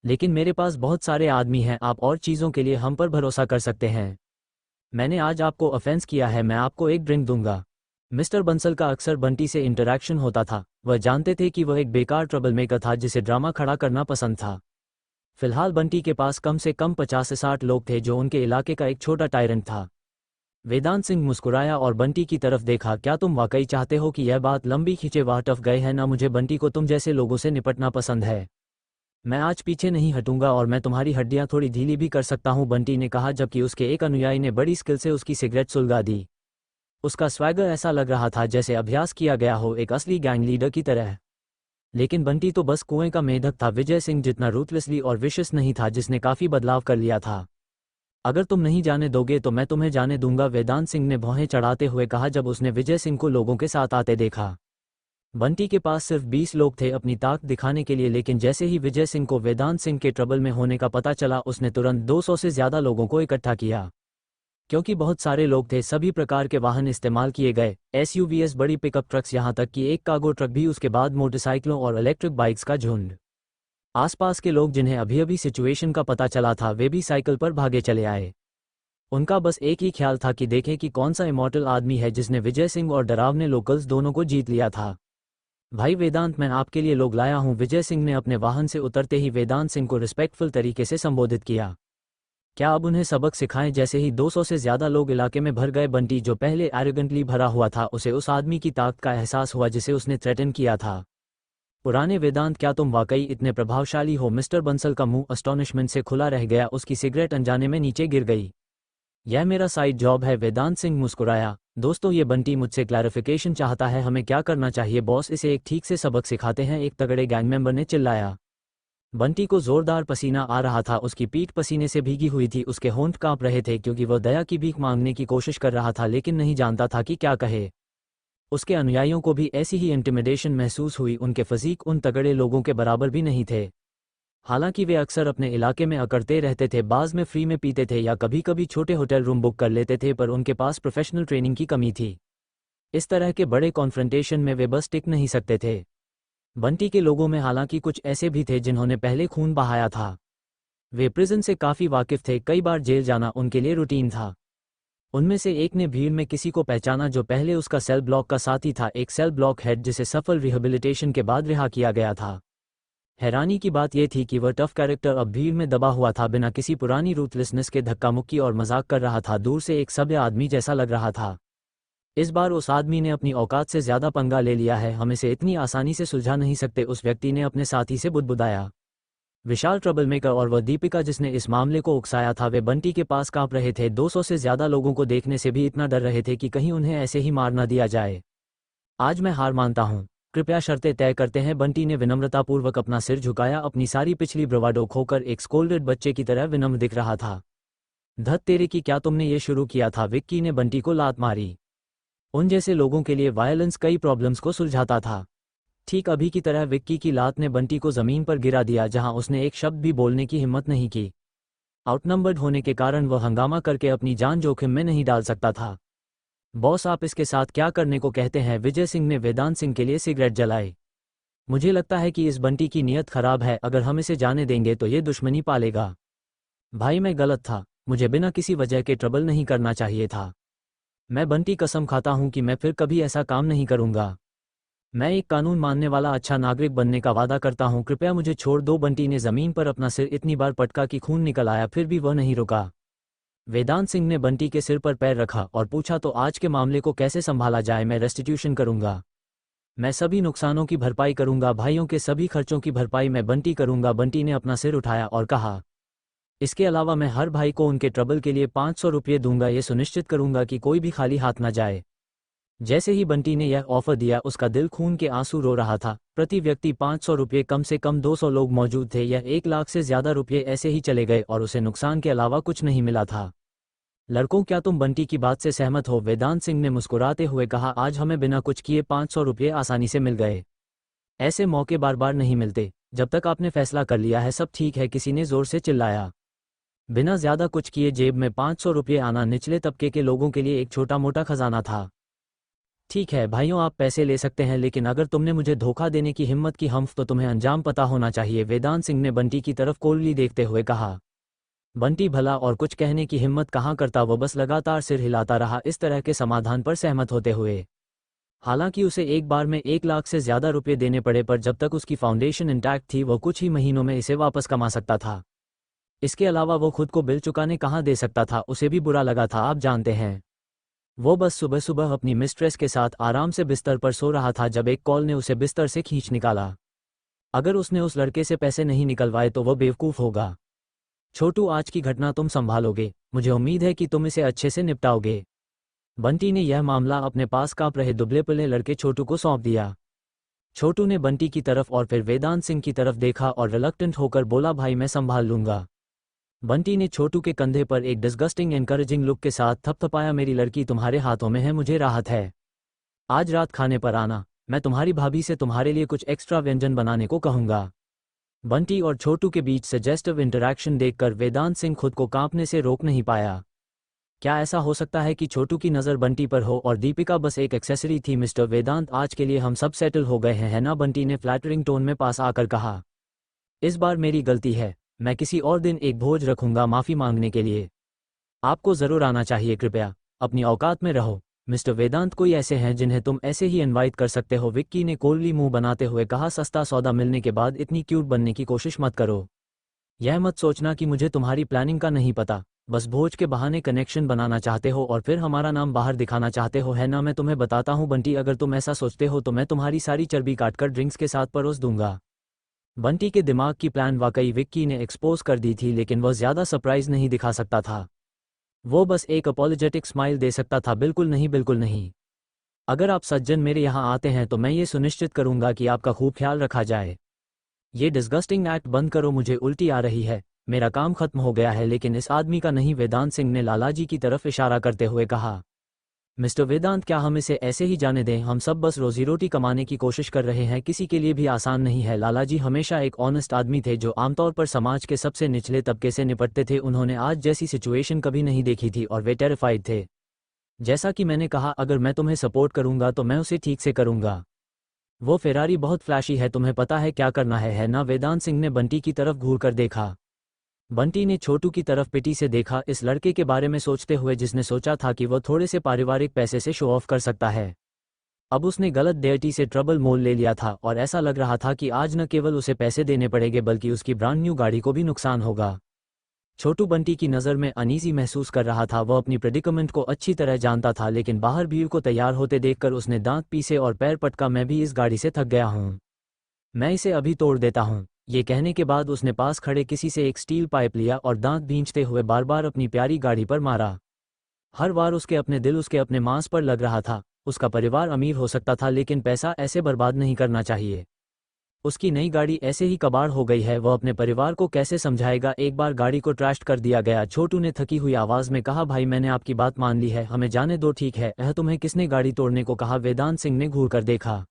लेकिन मेरे पास बहुत सारे आदमी हैं, आप और चीज़ों के लिए हम पर भरोसा कर सकते हैं। मैंने आज आपको ऑफेंस किया है, मैं आपको एक ड्रिंक दूंगा। मिस्टर बंसल का अक्सर बंटी से इंटरैक्शन होता था, वह जानते थे कि वह एक बेकार ट्रबल मेकर था जिसे ड्रामा खड़ा करना पसंद था। फिलहाल बंटी के पास कम से कम 50 से 60 लोग थे जो उनके इलाके का एक छोटा टायरेंट था। वेदांत सिंह मुस्कुराया और बंटी की तरफ देखा, क्या तुम वाकई चाहते हो कि यह बात लंबी खींचे? वाह, टफ गए हैं ना, मुझे बंटी को तुम जैसे लोगों से निपटना पसंद है। मैं आज पीछे नहीं हटूंगा और मैं तुम्हारी हड्डियां थोड़ी ढीली भी कर सकता हूं, बंटी ने कहा, जबकि उसके एक अनुयायी ने बड़ी स्किल से उसकी सिगरेट सुलगा दी। उसका स्वैगर ऐसा लग रहा था जैसे अभ्यास किया गया हो, एक असली गैंग लीडर की तरह। लेकिन बंटी तो बस कुएं का मेढक था, विजय सिंह जितना रूथलेसली और विशस नहीं था, जिसने काफी बदलाव कर लिया था। अगर तुम नहीं जाने दोगे तो मैं तुम्हें जाने दूंगा, वेदांत सिंह ने भौहें चढ़ाते हुए कहा जब उसने विजय सिंह को लोगों के साथ आते देखा। बंटी के पास सिर्फ 20 लोग थे अपनी ताकत दिखाने के लिए, लेकिन जैसे ही विजय सिंह को वेदांत सिंह के ट्रबल में होने का पता चला उसने तुरंत 200 से ज्यादा लोगों को इकट्ठा किया। क्योंकि बहुत सारे लोग थे, सभी प्रकार के वाहन इस्तेमाल किए गए, एसयूवीएस, बड़ी पिकअप ट्रक्स, यहाँ तक कि एक कार्गो ट्रक भी, उसके बाद मोटरसाइकिलों और इलेक्ट्रिक बाइक्स का झुंड। आसपास के लोग जिन्हें अभी अभी सिचुएशन का पता चला था वे भी साइकिल पर भागे चले आए। उनका बस एक ही ख्याल था कि देखें कि कौन सा इमॉर्टल आदमी है जिसने विजय सिंह और डरावने लोकल्स दोनों को जीत लिया था। भाई वेदांत, मैं आपके लिए लोग लाया हूं, विजय सिंह ने अपने वाहन से उतरते ही वेदांत सिंह को रिस्पेक्टफुल तरीके से संबोधित किया। क्या अब उन्हें सबक सिखाएं? जैसे ही 200 से ज्यादा लोग इलाके में भर गए, बंटी जो पहले एरोगेंटली भरा हुआ था उसे उस आदमी की ताकत का एहसास हुआ जिसे उसने थ्रेटन किया था। पुराने वेदांत, क्या तुम वाकई इतने प्रभावशाली हो? मिस्टर बंसल का मुंह अस्टॉनिशमेंट से खुला रह गया, उसकी सिगरेट अनजाने में नीचे गिर गई। यह मेरा साइड जॉब है, वेदांत सिंह मुस्कुराया। दोस्तों, ये बंटी मुझसे क्लैरिफिकेशन चाहता है, हमें क्या करना चाहिए? बॉस, इसे एक ठीक से सबक सिखाते हैं, एक तगड़े गैंग मेंबर ने चिल्लाया। बंटी को जोरदार पसीना आ रहा था, उसकी पीठ पसीने से भीगी हुई थी, उसके होंठ कांप रहे थे क्योंकि वह दया की भीख मांगने की कोशिश कर रहा था लेकिन नहीं जानता था कि क्या कहे। उसके अनुयायियों को भी ऐसी ही इंटिमिडेशन महसूस हुई, उनके फजीक उन तगड़े लोगों के बराबर भी नहीं थे। हालांकि वे अक्सर अपने इलाके में अकड़ते रहते थे, बाज़ में फ्री में पीते थे या कभी कभी छोटे होटल रूम बुक कर लेते थे, पर उनके पास प्रोफेशनल ट्रेनिंग की कमी थी। इस तरह के बड़े कॉन्फ्रंटेशन में वे बस टिक नहीं सकते थे। बंटी के लोगों में हालांकि कुछ ऐसे भी थे जिन्होंने पहले खून बहाया था। वे प्रिजन से काफ़ी वाकिफ थे, कई बार जेल जाना उनके लिए रूटीन था। उनमें से एक ने भीड़ में किसी को पहचाना जो पहले उसका सेल ब्लॉक का साथी था, एक सेल ब्लॉक हेड जिसे सफल रिहेबिलिटेशन के बाद रिहा किया गया था। हैरानी की बात यह थी कि वह टफ कैरेक्टर अब भीड़ में दबा हुआ था, बिना किसी पुरानी रूथलेसनेस के धक्का मुक्की और मजाक कर रहा था, दूर से एक सभ्य आदमी जैसा लग रहा था। इस बार उस आदमी ने अपनी औकात से ज्यादा पंगा ले लिया है, हम इसे इतनी आसानी से सुलझा नहीं सकते, उस व्यक्ति ने अपने साथी से बुदबुदाया। विशाल ट्रबल मेकर और वह दीपिका जिसने इस मामले को उकसाया था, वे बंटी के पास कांप रहे थे, 200 से ज्यादा लोगों को देखने से भी इतना डर रहे थे कि कहीं उन्हें ऐसे ही मार न दिया जाए। आज मैं हार मानता हूं, कृपया शर्तें तय करते हैं, बंटी ने विनम्रतापूर्वक अपना सिर झुकाया, अपनी सारी पिछली ब्रवाडो खोकर एक स्कोल्डेड बच्चे की तरह विनम्र दिख रहा था। धत तेरे की, क्या तुमने ये शुरू किया था? विक्की ने बंटी को लात मारी। उन जैसे लोगों के लिए वायलेंस कई प्रॉब्लम्स को सुलझाता था। ठीक अभी की तरह विक्की की लात ने बंटी को जमीन पर गिरा दिया, जहां उसने एक शब्द भी बोलने की हिम्मत नहीं की। आउटनंबर्ड होने के कारण वह हंगामा करके अपनी जान जोखिम में नहीं डाल सकता था। बॉस, आप इसके साथ क्या करने को कहते हैं? विजय सिंह ने वेदांत सिंह के लिए सिगरेट जलाई। मुझे लगता है कि इस बंटी की नीयत खराब है, अगर हम इसे जाने देंगे तो ये दुश्मनी पालेगा। भाई, मैं गलत था, मुझे बिना किसी वजह के ट्रबल नहीं करना चाहिए था। मैं बंटी कसम खाता हूं कि मैं फिर कभी ऐसा काम नहीं करूंगा। मैं एक कानून मानने वाला अच्छा नागरिक बनने का वादा करता हूं, कृपया मुझे छोड़ दो। बंटी ने जमीन पर अपना सिर इतनी बार पटका कि खून निकल आया, फिर भी वह नहीं रुका। वेदांत सिंह ने बंटी के सिर पर पैर रखा और पूछा, तो आज के मामले को कैसे संभाला जाए? मैं रेस्टिट्यूशन करूंगा, मैं सभी नुकसानों की भरपाई करूंगा, भाइयों के सभी खर्चों की भरपाई मैं बंटी करूंगा। बंटी ने अपना सिर उठाया और कहा, इसके अलावा मैं हर भाई को उनके ट्रबल के लिए 500 रुपये दूंगा, ये सुनिश्चित करूंगा कि कोई भी खाली हाथ न जाए। जैसे ही बंटी ने यह ऑफर दिया, उसका दिल खून के आंसू रो रहा था। प्रति व्यक्ति 500 रुपये, कम से कम 200 लोग मौजूद थे, यह 1 लाख से ज्यादा रुपये ऐसे ही चले गए और उसे नुकसान के अलावा कुछ नहीं मिला था। लड़कों, क्या तुम बंटी की बात से सहमत हो? वेदांत सिंह ने मुस्कुराते हुए कहा, आज हमें बिना कुछ किए 500 रुपये आसानी से मिल गए। ऐसे मौके बार बार नहीं मिलते। जब तक आपने फैसला कर लिया है सब ठीक है, किसी ने जोर से चिल्लाया। बिना ज्यादा कुछ किए जेब में 500 रुपये आना निचले तबके के लोगों के लिए एक छोटा मोटा खजाना था। ठीक है भाइयों, आप पैसे ले सकते हैं, लेकिन अगर तुमने मुझे धोखा देने की हिम्मत की हम्फ तो तुम्हें अंजाम पता होना चाहिए। वेदांत सिंह ने बंटी की तरफ कोल्डली देखते हुए कहा। बंटी भला और कुछ कहने की हिम्मत कहाँ करता, वह बस लगातार सिर हिलाता रहा, इस तरह के समाधान पर सहमत होते हुए। हालांकि उसे एक बार में 1 लाख से ज्यादा रुपये देने पड़े, पर जब तक उसकी फाउंडेशन इंटैक्ट थी वह कुछ ही महीनों में इसे वापस कमा सकता था। इसके अलावा वो खुद को बिल चुकाने कहाँ दे सकता था, उसे भी बुरा लगा था, आप जानते हैं। वो बस सुबह सुबह अपनी मिस्ट्रेस के साथ आराम से बिस्तर पर सो रहा था जब एक कॉल ने उसे बिस्तर से खींच निकाला। अगर उसने उस लड़के से पैसे नहीं निकलवाए तो वह बेवकूफ़ होगा। छोटू, आज की घटना तुम संभालोगे, मुझे उम्मीद है कि तुम इसे अच्छे से निपटाओगे। बंटी ने यह मामला अपने पास कांप रहे दुबले पले लड़के छोटू को सौंप दिया। छोटू ने बंटी की तरफ और फिर वेदांत सिंह की तरफ देखा और रिलक्टेंट होकर बोला, भाई मैं संभाल लूंगा। बंटी ने छोटू के कंधे पर एक डिस्गस्टिंग एनकरेजिंग लुक के साथ थपथपाया, मेरी लड़की तुम्हारे हाथों में है, मुझे राहत है। आज रात खाने पर आना, मैं तुम्हारी भाभी से तुम्हारे लिए कुछ एक्स्ट्रा व्यंजन बनाने को कहूंगा। बंटी और छोटू के बीच सजेस्टिव इंटरैक्शन देखकर वेदांत सिंह खुद को कांपने से रोक नहीं पाया। क्या ऐसा हो सकता है कि छोटू की नज़र बंटी पर हो और दीपिका बस एक एक्सेसरी थी? मिस्टर वेदांत, आज के लिए हम सब सेटल हो गए हैं, है ना? बंटी ने फ्लैटरिंग टोन में पास आकर कहा। इस बार मेरी गलती है, मैं किसी और दिन एक भोज रखूंगा माफ़ी मांगने के लिए। आपको ज़रूर आना चाहिए, कृपया अपनी औकात में रहो। मिस्टर वेदांत, कोई ऐसे हैं जिन्हें तुम ऐसे ही इनवाइट कर सकते हो? विक्की ने कोल्ली मुंह बनाते हुए कहा, सस्ता सौदा मिलने के बाद इतनी क्यूट बनने की कोशिश मत करो। यह मत सोचना कि मुझे तुम्हारी प्लानिंग का नहीं पता, बस भोज के बहाने कनेक्शन बनाना चाहते हो और फिर हमारा नाम बाहर दिखाना चाहते हो, है ना? मैं तुम्हें बताता हूँ बंटी, अगर तुम ऐसा सोचते हो तो मैं तुम्हारी सारी चर्बी काटकर ड्रिंक्स के साथ परोस दूंगा। बंटी के दिमाग की प्लान वाकई विक्की ने एक्सपोज कर दी थी, लेकिन वह ज़्यादा सरप्राइज नहीं दिखा सकता था। वो बस एक अपॉलोजेटिक स्माइल दे सकता था, बिल्कुल नहीं, बिल्कुल नहीं। अगर आप सज्जन मेरे यहाँ आते हैं तो मैं ये सुनिश्चित करूंगा कि आपका खूब ख्याल रखा जाए। ये डिस्गस्टिंग एक्ट बंद करो, मुझे उल्टी आ रही है, मेरा काम खत्म हो गया है, लेकिन इस आदमी का नहीं। वेदांत सिंह ने लालाजी की तरफ इशारा करते हुए कहा। मिस्टर वेदांत, क्या हम इसे ऐसे ही जाने दें? हम सब बस रोजी रोटी कमाने की कोशिश कर रहे हैं, किसी के लिए भी आसान नहीं है। लालाजी हमेशा एक ऑनेस्ट आदमी थे जो आमतौर पर समाज के सबसे निचले तबके से निपटते थे। उन्होंने आज जैसी सिचुएशन कभी नहीं देखी थी और वे टेरिफाइड थे। जैसा कि मैंने कहा, अगर मैं तुम्हें सपोर्ट करूंगा तो मैं उसे ठीक से करूंगा। वो फेरारी बहुत फ्लैशी है, तुम्हें पता है क्या करना है ना? वेदांत सिंह ने बंटी की तरफ घूर कर देखा। बंटी ने छोटू की तरफ पिटी से देखा, इस लड़के के बारे में सोचते हुए जिसने सोचा था कि वह थोड़े से पारिवारिक पैसे से शो ऑफ कर सकता है। अब उसने गलत डेयटी से ट्रबल मोल ले लिया था और ऐसा लग रहा था कि आज न केवल उसे पैसे देने पड़ेंगे बल्कि उसकी ब्रांड न्यू गाड़ी को भी नुकसान होगा। छोटू बंटी की नज़र में अनईजी महसूस कर रहा था। वह अपनी प्रेडिकमेंट को अच्छी तरह जानता था, लेकिन बाहर भीड़ को तैयार होते देखकर उसने दांत पीसे और पैर पटका, मैं भी इस गाड़ी से थक गया हूँ, मैं इसे अभी तोड़ देता हूँ। ये कहने के बाद उसने पास खड़े किसी से एक स्टील पाइप लिया और दांत भींचते हुए बार बार अपनी प्यारी गाड़ी पर मारा। हर बार उसके अपने दिल उसके अपने मांस पर लग रहा था। उसका परिवार अमीर हो सकता था, लेकिन पैसा ऐसे बर्बाद नहीं करना चाहिए। उसकी नई गाड़ी ऐसे ही कबाड़ हो गई है, वह अपने परिवार को कैसे समझाएगा? एक बार गाड़ी को ट्रैश कर दिया गया। छोटू ने थकी हुई आवाज में कहा, भाई मैंने आपकी बात मान ली है, हमें जाने दो, ठीक है? तुम्हें किसने गाड़ी तोड़ने को कहा? वेदांत सिंह ने घूर कर देखा।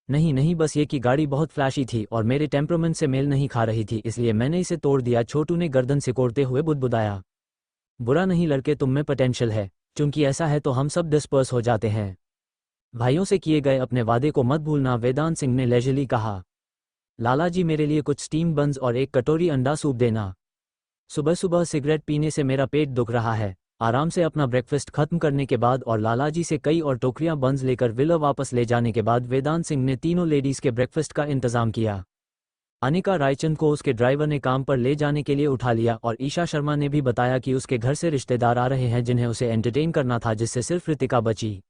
नहीं नहीं, बस ये कि गाड़ी बहुत फ्लैशी थी और मेरे टेम्परामेंट से मेल नहीं खा रही थी, इसलिए मैंने इसे तोड़ दिया। छोटू ने गर्दन सिकोड़ते हुए बुदबुदाया। बुरा नहीं लड़के, तुम में पोटेंशियल है, क्योंकि ऐसा है तो हम सब डिस्पर्स हो जाते हैं। भाइयों से किए गए अपने वादे को मत भूलना, वेदांत सिंह ने लेजली कहा। लालाजी, मेरे लिए कुछ स्टीम बंस और एक कटोरी अंडा सूप देना। सुबह सुबह सिगरेट पीने से मेरा पेट दुख रहा है। आराम से अपना ब्रेकफास्ट खत्म करने के बाद और लालाजी से कई और टोकरियां बंस लेकर विला वापस ले जाने के बाद वेदांत सिंह ने तीनों लेडीज के ब्रेकफास्ट का इंतजाम किया। अनिका रायचंद को उसके ड्राइवर ने काम पर ले जाने के लिए उठा लिया और ईशा शर्मा ने भी बताया कि उसके घर से रिश्तेदार आ रहे हैं जिन्हें उसे एंटरटेन करना था, जिससे सिर्फ रितिका बची।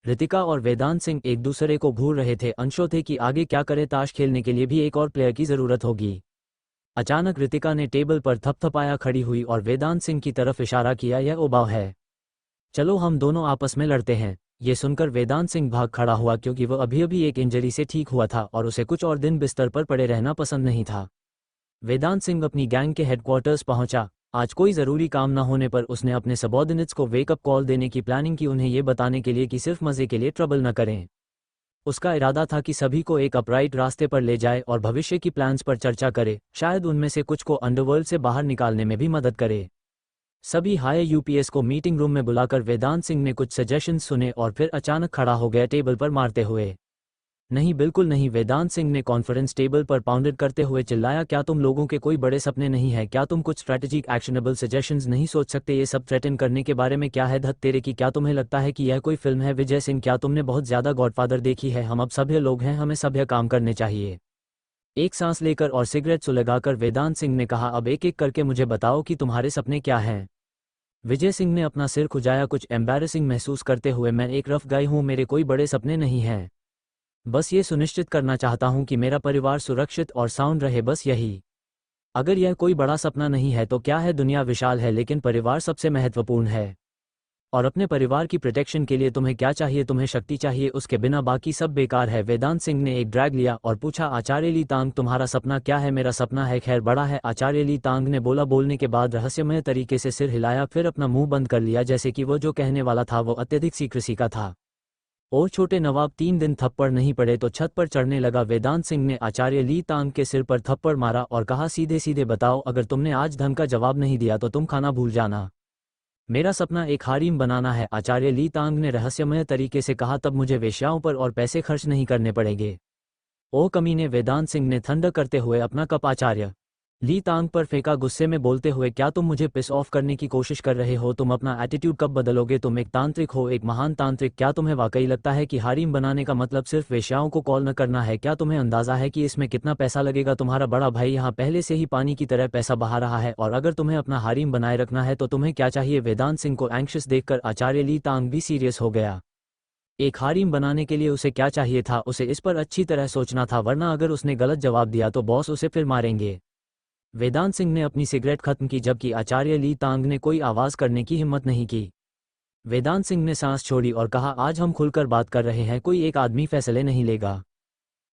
रितिका और वेदांत सिंह एक दूसरे को घूर रहे थे, अंशों थे कि आगे क्या करें, ताश खेलने के लिए भी एक और प्लेयर की ज़रूरत होगी। अचानक रितिका ने टेबल पर थपथपाया खड़ी हुई और वेदांत सिंह की तरफ इशारा किया, यह उबाऊ है, चलो हम दोनों आपस में लड़ते हैं। ये सुनकर वेदांत सिंह भाग खड़ा हुआ, क्योंकि वह अभी अभी एक इंजरी से ठीक हुआ था और उसे कुछ और दिन बिस्तर पर पड़े रहना पसंद नहीं था। वेदांत सिंह अपनी गैंग के हेडक्वार्टर्स पहुंचा। आज कोई ज़रूरी काम न होने पर उसने अपने सबॉर्डिनेट्स को वेकअप कॉल देने की प्लानिंग की, उन्हें ये बताने के लिए कि सिर्फ मज़े के लिए ट्रबल न करें। उसका इरादा था कि सभी को एक अपराइट रास्ते पर ले जाए और भविष्य की प्लान्स पर चर्चा करे, शायद उनमें से कुछ को अंडरवर्ल्ड से बाहर निकालने में भी मदद करे। सभी हाई यूपीएस को मीटिंग रूम में बुलाकर वेदांत सिंह ने कुछ सजेशंस सुने और फिर अचानक खड़ा हो गया टेबल पर मारते हुए। नहीं, बिल्कुल नहीं, वेदांत सिंह ने कॉन्फ्रेंस टेबल पर पाउंडेड करते हुए चिल्लाया, क्या तुम लोगों के कोई बड़े सपने नहीं है? क्या तुम कुछ स्ट्रैटेजिक एक्शनेबल सजेशंस नहीं सोच सकते? ये सब थ्रेटन करने के बारे में क्या है? धत तेरे की, क्या तुम्हें लगता है कि यह कोई फिल्म है? विजय सिंह, क्या तुमने बहुत ज़्यादा गॉडफादर देखी है? हम अब सभ्य लोग हैं, हमें सभ्य काम करने चाहिए। एक सांस लेकर और सिगरेट सुलगाकर वेदांत सिंह ने कहा, अब एक एक करके मुझे बताओ कि तुम्हारे सपने क्या हैं? विजय सिंह ने अपना सिर खुजाया, कुछ एम्बैरेसिंग महसूस करते हुए, मैं एक रफ गाय हूँ, मेरे कोई बड़े सपने नहीं हैं। बस ये सुनिश्चित करना चाहता हूँ कि मेरा परिवार सुरक्षित और साउंड रहे, बस यही। अगर यह कोई बड़ा सपना नहीं है तो क्या है? दुनिया विशाल है, लेकिन परिवार सबसे महत्वपूर्ण है। और अपने परिवार की प्रोटेक्शन के लिए तुम्हें क्या चाहिए? तुम्हें शक्ति चाहिए, उसके बिना बाकी सब बेकार है। वेदांत सिंह ने एक ड्रैग लिया और पूछा, आचार्य ली तांग तुम्हारा सपना क्या है? मेरा सपना है, खैर बड़ा है, आचार्य ली तांग ने बोला। बोलने के बाद रहस्यमय तरीके से सिर हिलाया, फिर अपना मुंह बंद कर लिया, जैसे कि वो जो कहने वाला था वो अत्यधिक सीक्रेसी का था। ओ छोटे नवाब, 3 दिन थप्पड़ नहीं पड़े तो छत पर चढ़ने लगा। वेदांत सिंह ने आचार्य ली तांग के सिर पर थप्पड़ मारा और कहा, सीधे सीधे बताओ, अगर तुमने आज ढंग का जवाब नहीं दिया तो तुम खाना भूल जाना। मेरा सपना एक हारीम बनाना है, आचार्य ली तांग ने रहस्यमय तरीके से कहा। तब मुझे वेश्याओं पर और पैसे खर्च नहीं करने पड़ेंगे। ओ कमीने, वेदांत सिंह ने थंडर करते हुए अपना कप आचार्य ली तांग पर फेंका, गुस्से में बोलते हुए, क्या तुम मुझे पिस ऑफ करने की कोशिश कर रहे हो? तुम अपना एटीट्यूड कब बदलोगे? तुम एक तांत्रिक हो, एक महान तांत्रिक। क्या तुम्हें वाकई लगता है कि हारीम बनाने का मतलब सिर्फ वेश्याओं को कॉल न करना है? क्या तुम्हें अंदाजा है कि इसमें कितना पैसा लगेगा? तुम्हारा बड़ा भाई यहाँ पहले से ही पानी की तरह पैसा बहा रहा है, और अगर तुम्हें अपना हारीम बनाए रखना है तो तुम्हें क्या चाहिए? वेदांत सिंह को एंग्शियस देखकर आचार्य ली तांग भी सीरियस हो गया। एक हारीम बनाने के लिए उसे क्या चाहिए था? उसे इस पर अच्छी तरह सोचना था, वरना अगर उसने गलत जवाब दिया तो बॉस उसे फिर मारेंगे। वेदांत सिंह ने अपनी सिगरेट खत्म की, जबकि आचार्य ली तांग ने कोई आवाज़ करने की हिम्मत नहीं की। वेदांत सिंह ने सांस छोड़ी और कहा, आज हम खुलकर बात कर रहे हैं, कोई एक आदमी फैसले नहीं लेगा।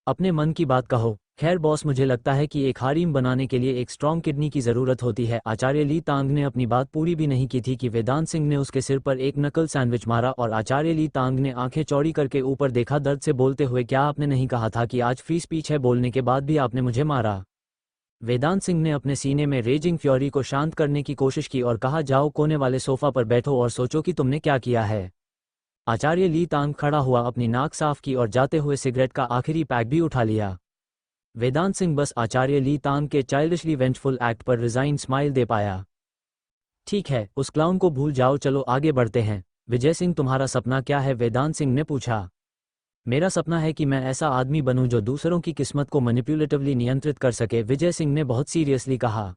अपने मन की बात कहो। खैर बॉस, मुझे लगता है कि एक हारीम बनाने के लिए एक स्ट्रॉन्ग किडनी की ज़रूरत होती है। आचार्य ली तांग ने अपनी बात पूरी भी नहीं की थी कि वेदांत सिंह ने उसके सिर पर एक नकल सैंडविच मारा और आचार्य ली तांग ने आंखें चौड़ी करके ऊपर देखा, दर्द से बोलते हुए, क्या आपने नहीं कहा था कि आज फ्री स्पीच है? बोलने के बाद भी आपने मुझे मारा। वेदांत सिंह ने अपने सीने में रेजिंग फ्योरी को शांत करने की कोशिश की और कहा, जाओ कोने वाले सोफा पर बैठो और सोचो कि तुमने क्या किया है। आचार्य ली तांग खड़ा हुआ, अपनी नाक साफ की और जाते हुए सिगरेट का आखिरी पैक भी उठा लिया। वेदांत सिंह बस आचार्य ली तांग के चाइल्डिशली वेंचफुल एक्ट पर रिजाइन स्माइल दे पाया। ठीक है, उस क्लाउन को भूल जाओ, चलो आगे बढ़ते हैं। विजय सिंह, तुम्हारा सपना क्या है? वेदांत सिंह ने पूछा। मेरा सपना है कि मैं ऐसा आदमी बनूं जो दूसरों की किस्मत को मैनिपुलेटिवली नियंत्रित कर सके, विजय सिंह ने बहुत सीरियसली कहा।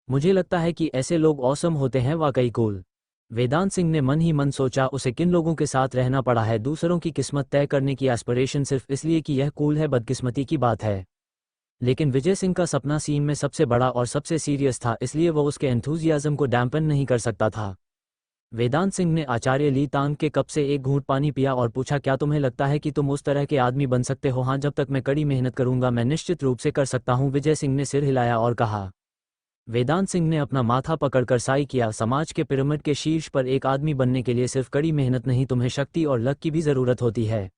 मुझे लगता है कि ऐसे लोग ऑसम होते हैं, वाकई कूल। वेदांत सिंह ने मन ही मन सोचा, उसे किन लोगों के साथ रहना पड़ा है? दूसरों की किस्मत तय करने की एस्पिरेशन सिर्फ इसलिए कि यह कूल है, बदकिस्मती की बात है। लेकिन विजय सिंह का सपना सीन में सबसे बड़ा और सबसे सीरियस था, इसलिए वो उसके एंथुजियाज्म को डैम्पन नहीं कर सकता था। वेदांत सिंह ने आचार्य ली तांग के कप से एक घूंट पानी पिया और पूछा, क्या तुम्हें लगता है कि तुम उस तरह के आदमी बन सकते हो? हाँ, जब तक मैं कड़ी मेहनत करूंगा मैं निश्चित रूप से कर सकता हूं, विजय सिंह ने सिर हिलाया और कहा। वेदांत सिंह ने अपना माथा पकड़कर साई किया, समाज के पिरामिड के शीर्ष पर एक आदमी बनने के लिए सिर्फ कड़ी मेहनत नहीं, तुम्हें शक्ति और लक की भी जरूरत होती है।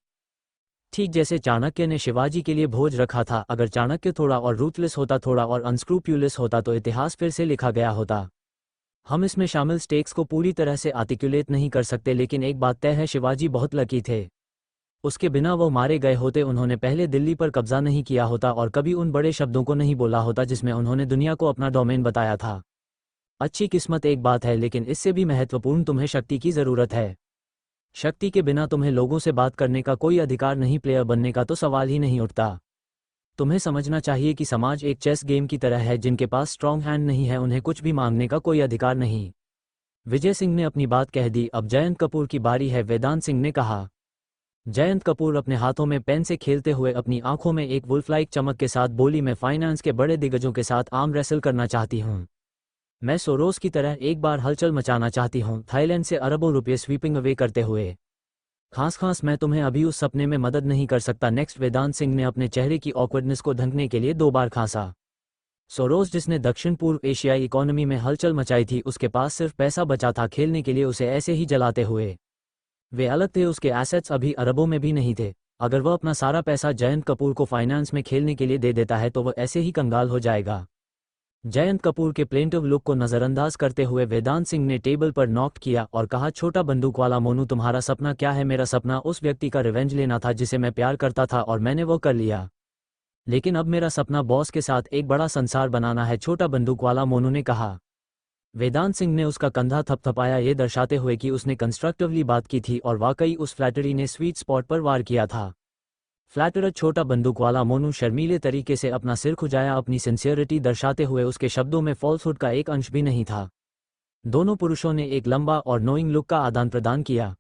ठीक जैसे चाणक्य ने शिवाजी के लिए भोज रखा था, अगर चाणक्य थोड़ा और रूथलेस होता, थोड़ा और अनस्क्रूप्यूलस होता तो इतिहास फिर से लिखा गया होता। हम इसमें शामिल स्टेक्स को पूरी तरह से आर्टिकुलेट नहीं कर सकते, लेकिन एक बात तय है, शिवाजी बहुत लकी थे। उसके बिना वो मारे गए होते, उन्होंने पहले दिल्ली पर कब्जा नहीं किया होता और कभी उन बड़े शब्दों को नहीं बोला होता जिसमें उन्होंने दुनिया को अपना डोमेन बताया था। अच्छी किस्मत एक बात है, लेकिन इससे भी महत्वपूर्ण तुम्हें शक्ति की ज़रूरत है। शक्ति के बिना तुम्हें लोगों से बात करने का कोई अधिकार नहीं, प्लेयर बनने का तो सवाल ही नहीं उठता। तुम्हें समझना चाहिए कि समाज एक चेस गेम की तरह है, जिनके पास स्ट्रॉन्ग हैंड नहीं है उन्हें कुछ भी मांगने का कोई अधिकार नहीं। विजय सिंह ने अपनी बात कह दी। अब जयंत कपूर की बारी है, वेदांत सिंह ने कहा। जयंत कपूर अपने हाथों में पेन से खेलते हुए अपनी आंखों में एक वुल्फ-लाइक चमक के साथ बोली, मैं फाइनेंस के बड़े दिग्गजों के साथ आर्म रेसल करना चाहती हूँ। मैं सोरोस की तरह एक बार हलचल मचाना चाहती हूँ, थाईलैंड से अरबों रुपये स्वीपिंग अवे करते हुए। खास मैं तुम्हें अभी उस सपने में मदद नहीं कर सकता। नेक्स्ट, वेदांत सिंह ने अपने चेहरे की ऑकवर्डनेस को ढंकने के लिए 2 बार खांसा। सोरोस, जिसने दक्षिण पूर्व एशियाई इकोनॉमी में हलचल मचाई थी, उसके पास सिर्फ पैसा बचा था खेलने के लिए, उसे ऐसे ही जलाते हुए। वे अलग थे, उसके एसेट्स अभी अरबों में भी नहीं थे। अगर वह अपना सारा पैसा जयंत कपूर को फाइनेंस में खेलने के लिए दे देता है तो वह ऐसे ही कंगाल हो जाएगा। जयंत कपूर के प्लेंटिव लुक को नज़रअंदाज करते हुए वेदांत सिंह ने टेबल पर नॉक किया और कहा, छोटा बंदूक वाला मोनू, तुम्हारा सपना क्या है? मेरा सपना उस व्यक्ति का रिवेंज लेना था जिसे मैं प्यार करता था और मैंने वो कर लिया। लेकिन अब मेरा सपना बॉस के साथ एक बड़ा संसार बनाना है, छोटा बंदूक वाला मोनू ने कहा। वेदांत सिंह ने उसका कंधा थपथपाया, ये दर्शाते हुए कि उसने कंस्ट्रक्टिवली बात की थी और वाकई उस फ्लैटरी ने स्वीट स्पॉट पर वार किया था। फ्लैटरर छोटा बंदूक वाला मोनू शर्मीले तरीके से अपना सिर खुजाया, अपनी सिंसियरिटी दर्शाते हुए। उसके शब्दों में फॉल्सहुड का एक अंश भी नहीं था। दोनों पुरुषों ने एक लंबा और नोइंग लुक का आदान प्रदान किया।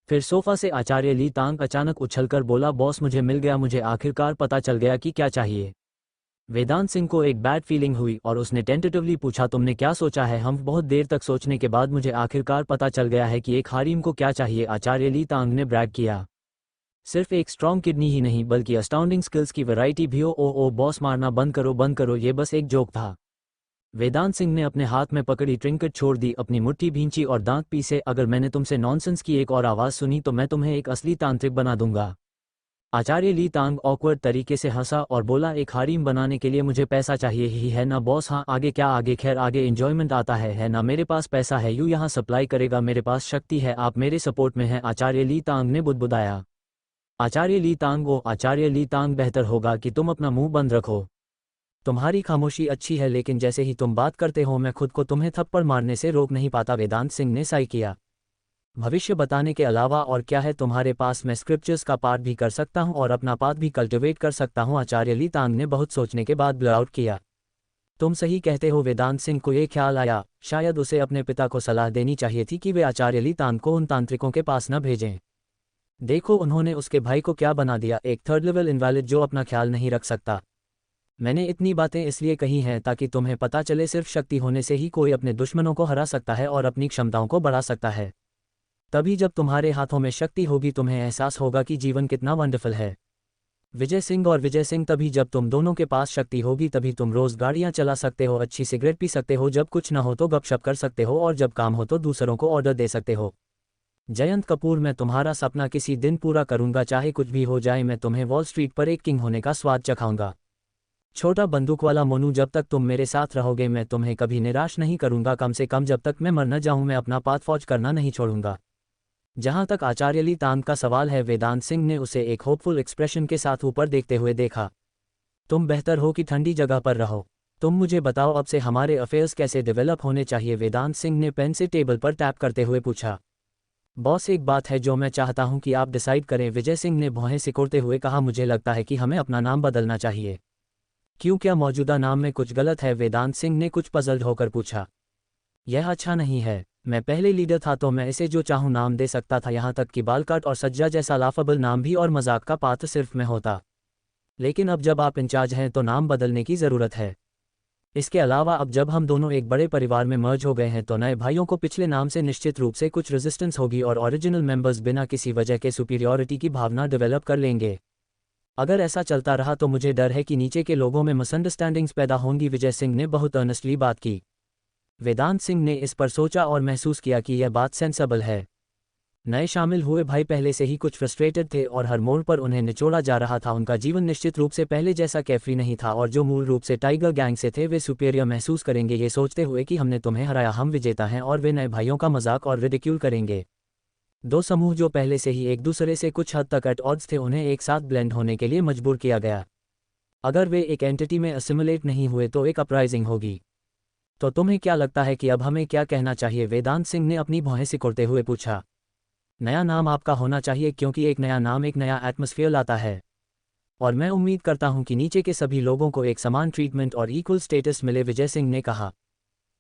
फिर सोफा से आचार्य ली तांग अचानक उछलकर बोला, बॉस मुझे मिल गया, मुझे आखिरकार पता चल गया कि क्या चाहिए। वेदांत सिंह को एक बैड फीलिंग हुई और उसने टेंटेटिवली पूछा, तुमने क्या सोचा है? हम बहुत देर तक सोचने के बाद मुझे आखिरकार पता चल गया है कि एक हारिम को क्या चाहिए, आचार्य ली तांग ने ब्रैग किया। सिर्फ एक स्ट्रॉन्ग किडनी ही नहीं बल्कि अस्टाउंडिंग स्किल्स की वैरायटी भी। ओ बॉस, मारना बंद करो, ये बस एक जोक था। वेदांत सिंह ने अपने हाथ में पकड़ी ट्रिंकेट छोड़ दी, अपनी मुट्ठी भींची और दांत पीसे। अगर मैंने तुमसे नॉनसेंस की एक और आवाज़ सुनी तो मैं तुम्हें एक असली तांत्रिक बना दूंगा। आचार्य ली तांग ऑकवर्ड तरीके से हंसा और बोला, एक हारिम बनाने के लिए मुझे पैसा चाहिए ही है ना बॉस? हाँ, आगे क्या आगे? खैर, आगे एंजॉयमेंट आता है ना? मेरे पास पैसा है, यू यहाँ सप्लाई करेगा, मेरे पास शक्ति है, आप मेरे सपोर्ट में हैं, आचार्य ली तांग ने बुदबुदाया। आचार्य ली तांग, ओ आचार्य ली तांग, बेहतर होगा कि तुम अपना मुंह बंद रखो। तुम्हारी खामोशी अच्छी है, लेकिन जैसे ही तुम बात करते हो मैं खुद को तुम्हें थप्पड़ मारने से रोक नहीं पाता। वेदांत सिंह ने साई किया। भविष्य बताने के अलावा और क्या है तुम्हारे पास? मैं स्क्रिप्चर्स का पाठ भी कर सकता हूं और अपना पाथ भी कल्टिवेट कर सकता हूं। आचार्य ली तांग ने बहुत सोचने के बाद ब्लआउट किया। तुम सही कहते हो। वेदांत सिंह को ये ख्याल आया, शायद उसे अपने पिता को सलाह देनी चाहिए थी कि वे आचार्य ली तांग को उन तांत्रिकों के पास न भेजें। देखो उन्होंने उसके भाई को क्या बना दिया, एक थर्ड लेवल इनवैलिड जो अपना ख्याल नहीं रख सकता। मैंने इतनी बातें इसलिए कही हैं ताकि तुम्हें पता चले, सिर्फ शक्ति होने से ही कोई अपने दुश्मनों को हरा सकता है और अपनी क्षमताओं को बढ़ा सकता है। तभी जब तुम्हारे हाथों में शक्ति होगी तुम्हें एहसास होगा कि जीवन कितना वंडरफुल है। विजय सिंह और विजय सिंह, तभी जब तुम दोनों के पास शक्ति होगी तभी तुम रोज गाड़ियां चला सकते हो, अच्छी सिगरेट पी सकते हो, जब कुछ न हो तो गपशप कर सकते हो और जब काम हो तो दूसरों को ऑर्डर दे सकते हो। जयंत कपूर, मैं तुम्हारा सपना किसी दिन पूरा करूंगा, चाहे कुछ भी हो जाए। मैं तुम्हें वॉल स्ट्रीट पर एक किंग होने का स्वाद चखाऊंगा। छोटा बंदूक वाला मोनू, जब तक तुम मेरे साथ रहोगे मैं तुम्हें कभी निराश नहीं करूंगा, कम से कम जब तक मैं मर न जाऊं। मैं अपना पाथ फौज करना नहीं छोड़ूंगा। जहां तक आचार्य ली तांग का सवाल है, वेदांत सिंह ने उसे एक होपफुल एक्सप्रेशन के साथ ऊपर देखते हुए देखा। तुम बेहतर हो कि ठंडी जगह पर रहो। तुम मुझे बताओ अब से हमारे अफेयर्स कैसे डेवलप होने चाहिए? वेदांत सिंह ने पेन से टेबल पर टैप करते हुए पूछा। बॉस, एक बात है जो मैं चाहता हूं कि आप डिसाइड करें, विजय सिंह ने भौहें सिकोड़ते हुए कहा। मुझे लगता है कि हमें अपना नाम बदलना चाहिए। क्यों, क्या मौजूदा नाम में कुछ गलत है? वेदांत सिंह ने कुछ पजल्ड होकर पूछा। यह अच्छा नहीं है। मैं पहले लीडर था तो मैं इसे जो चाहूं नाम दे सकता था, यहाँ तक कि बालकाट और सज्जा जैसा लाफबल नाम भी और मजाक का पात्र सिर्फ मैं होता। लेकिन अब जब आप इंचार्ज हैं तो नाम बदलने की ज़रूरत है। इसके अलावा अब जब हम दोनों एक बड़े परिवार में मर्ज हो गए हैं तो नए भाइयों को पिछले नाम से निश्चित रूप से कुछ रेजिस्टेंस होगी और ओरिजिनल मेंबर्स बिना किसी वजह के सुपीरियॉरिटी की भावना डेवलप कर लेंगे। अगर ऐसा चलता रहा तो मुझे डर है कि नीचे के लोगों में मिसअंडरस्टैंडिंग्स पैदा होंगी। विजय सिंह ने बहुत अर्नेस्टली बात की। वेदांत सिंह ने इस पर सोचा और महसूस किया कि यह बात सेंसेबल है। नए शामिल हुए भाई पहले से ही कुछ फ्रस्ट्रेटेड थे और हर मोड़ पर उन्हें निचोड़ा जा रहा था। उनका जीवन निश्चित रूप से पहले जैसा कैफरी नहीं था और जो मूल रूप से टाइगर गैंग से थे वे सुपीरियर महसूस करेंगे ये सोचते हुए कि हमने तुम्हें हराया, हम विजेता हैं, और वे नए भाइयों का मजाक और रिडिक्यूल करेंगे। दो समूह जो पहले से ही एक दूसरे से कुछ हद तक एट ऑड्स थे उन्हें एक साथ ब्लेंड होने के लिए मजबूर किया गया। अगर वे एक एंटिटी में असिमुलेट नहीं हुए तो एक अपराइजिंग होगी। तो तुम्हें क्या लगता है कि अब हमें क्या कहना चाहिए? वेदांत सिंह ने अपनी भौहें सिकोड़ते हुए पूछा। नया नाम आपका होना चाहिए, क्योंकि एक नया नाम एक नया एटमॉस्फेयर लाता है और मैं उम्मीद करता हूं कि नीचे के सभी लोगों को एक समान ट्रीटमेंट और इक्वल स्टेटस मिले। विजय सिंह ने कहा।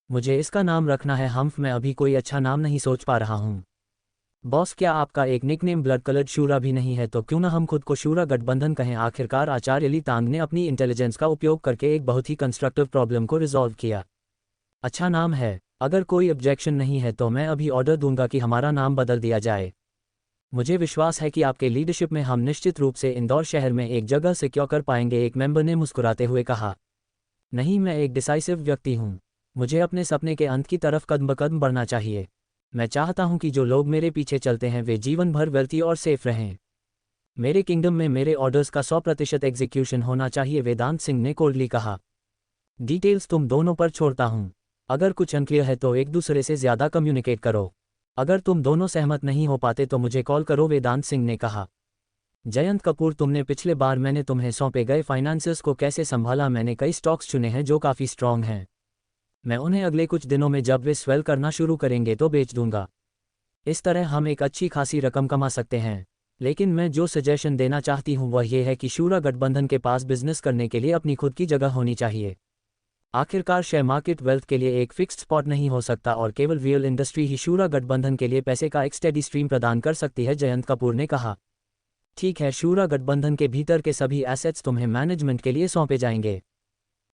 मुझे इसका नाम रखना है हम्फ। मैं अभी कोई अच्छा नाम नहीं सोच पा रहा हूं। बॉस, क्या आपका एक निकनेम ब्लड कलर्ड शूरा भी नहीं है? तो क्यों ना हम खुद को शूरा गठबंधन कहें। आखिरकार आचार्य ली तांग ने अपनी इंटेलिजेंस का उपयोग करके एक बहुत ही कंस्ट्रक्टिव प्रॉब्लम को रिजॉल्व किया। अच्छा नाम है। अगर कोई ऑब्जेक्शन नहीं है तो मैं अभी ऑर्डर दूंगा कि हमारा नाम बदल दिया जाए। मुझे विश्वास है कि आपके लीडरशिप में हम निश्चित रूप से इंदौर शहर में एक जगह सिक्योर कर पाएंगे, एक मेंबर ने मुस्कुराते हुए कहा। नहीं, मैं एक डिसाइसिव व्यक्ति हूं। मुझे अपने सपने के अंत की तरफ कदम ब कदम बढ़ना चाहिए। मैं चाहता हूं कि जो लोग मेरे पीछे चलते हैं वे जीवन भर वेल्थी और सेफ रहें। मेरे किंगडम में मेरे ऑर्डर्स का 100% एग्जीक्यूशन होना चाहिए, वेदांत सिंह ने कोल्डली कहा। डिटेल्स तुम दोनों पर छोड़ता हूं। अगर कुछ अनक्लियर है तो एक दूसरे से ज़्यादा कम्युनिकेट करो। अगर तुम दोनों सहमत नहीं हो पाते तो मुझे कॉल करो, वेदांत सिंह ने कहा। जयंत कपूर, तुमने पिछले बार मैंने तुम्हें सौंपे गए फाइनेंसेस को कैसे संभाला? मैंने कई स्टॉक्स चुने हैं जो काफ़ी स्ट्रॉन्ग हैं। मैं उन्हें अगले कुछ दिनों में जब वे स्वेल करना शुरू करेंगे तो बेच दूंगा। इस तरह हम एक अच्छी खासी रकम कमा सकते हैं। लेकिन मैं जो सजेशन देना चाहती हूँ वह यह है कि शूरा गठबंधन के पास बिजनेस करने के लिए अपनी खुद की जगह होनी चाहिए। आखिरकार शेयर मार्केट वेल्थ के लिए एक फिक्स्ड स्पॉट नहीं हो सकता और केवल रियल इंडस्ट्री ही शूरा गठबंधन के लिए पैसे का एक स्टेडी स्ट्रीम प्रदान कर सकती है, जयंत कपूर ने कहा। ठीक है, शूरा गठबंधन के भीतर के सभी एसेट्स तुम्हें मैनेजमेंट के लिए सौंपे जाएंगे।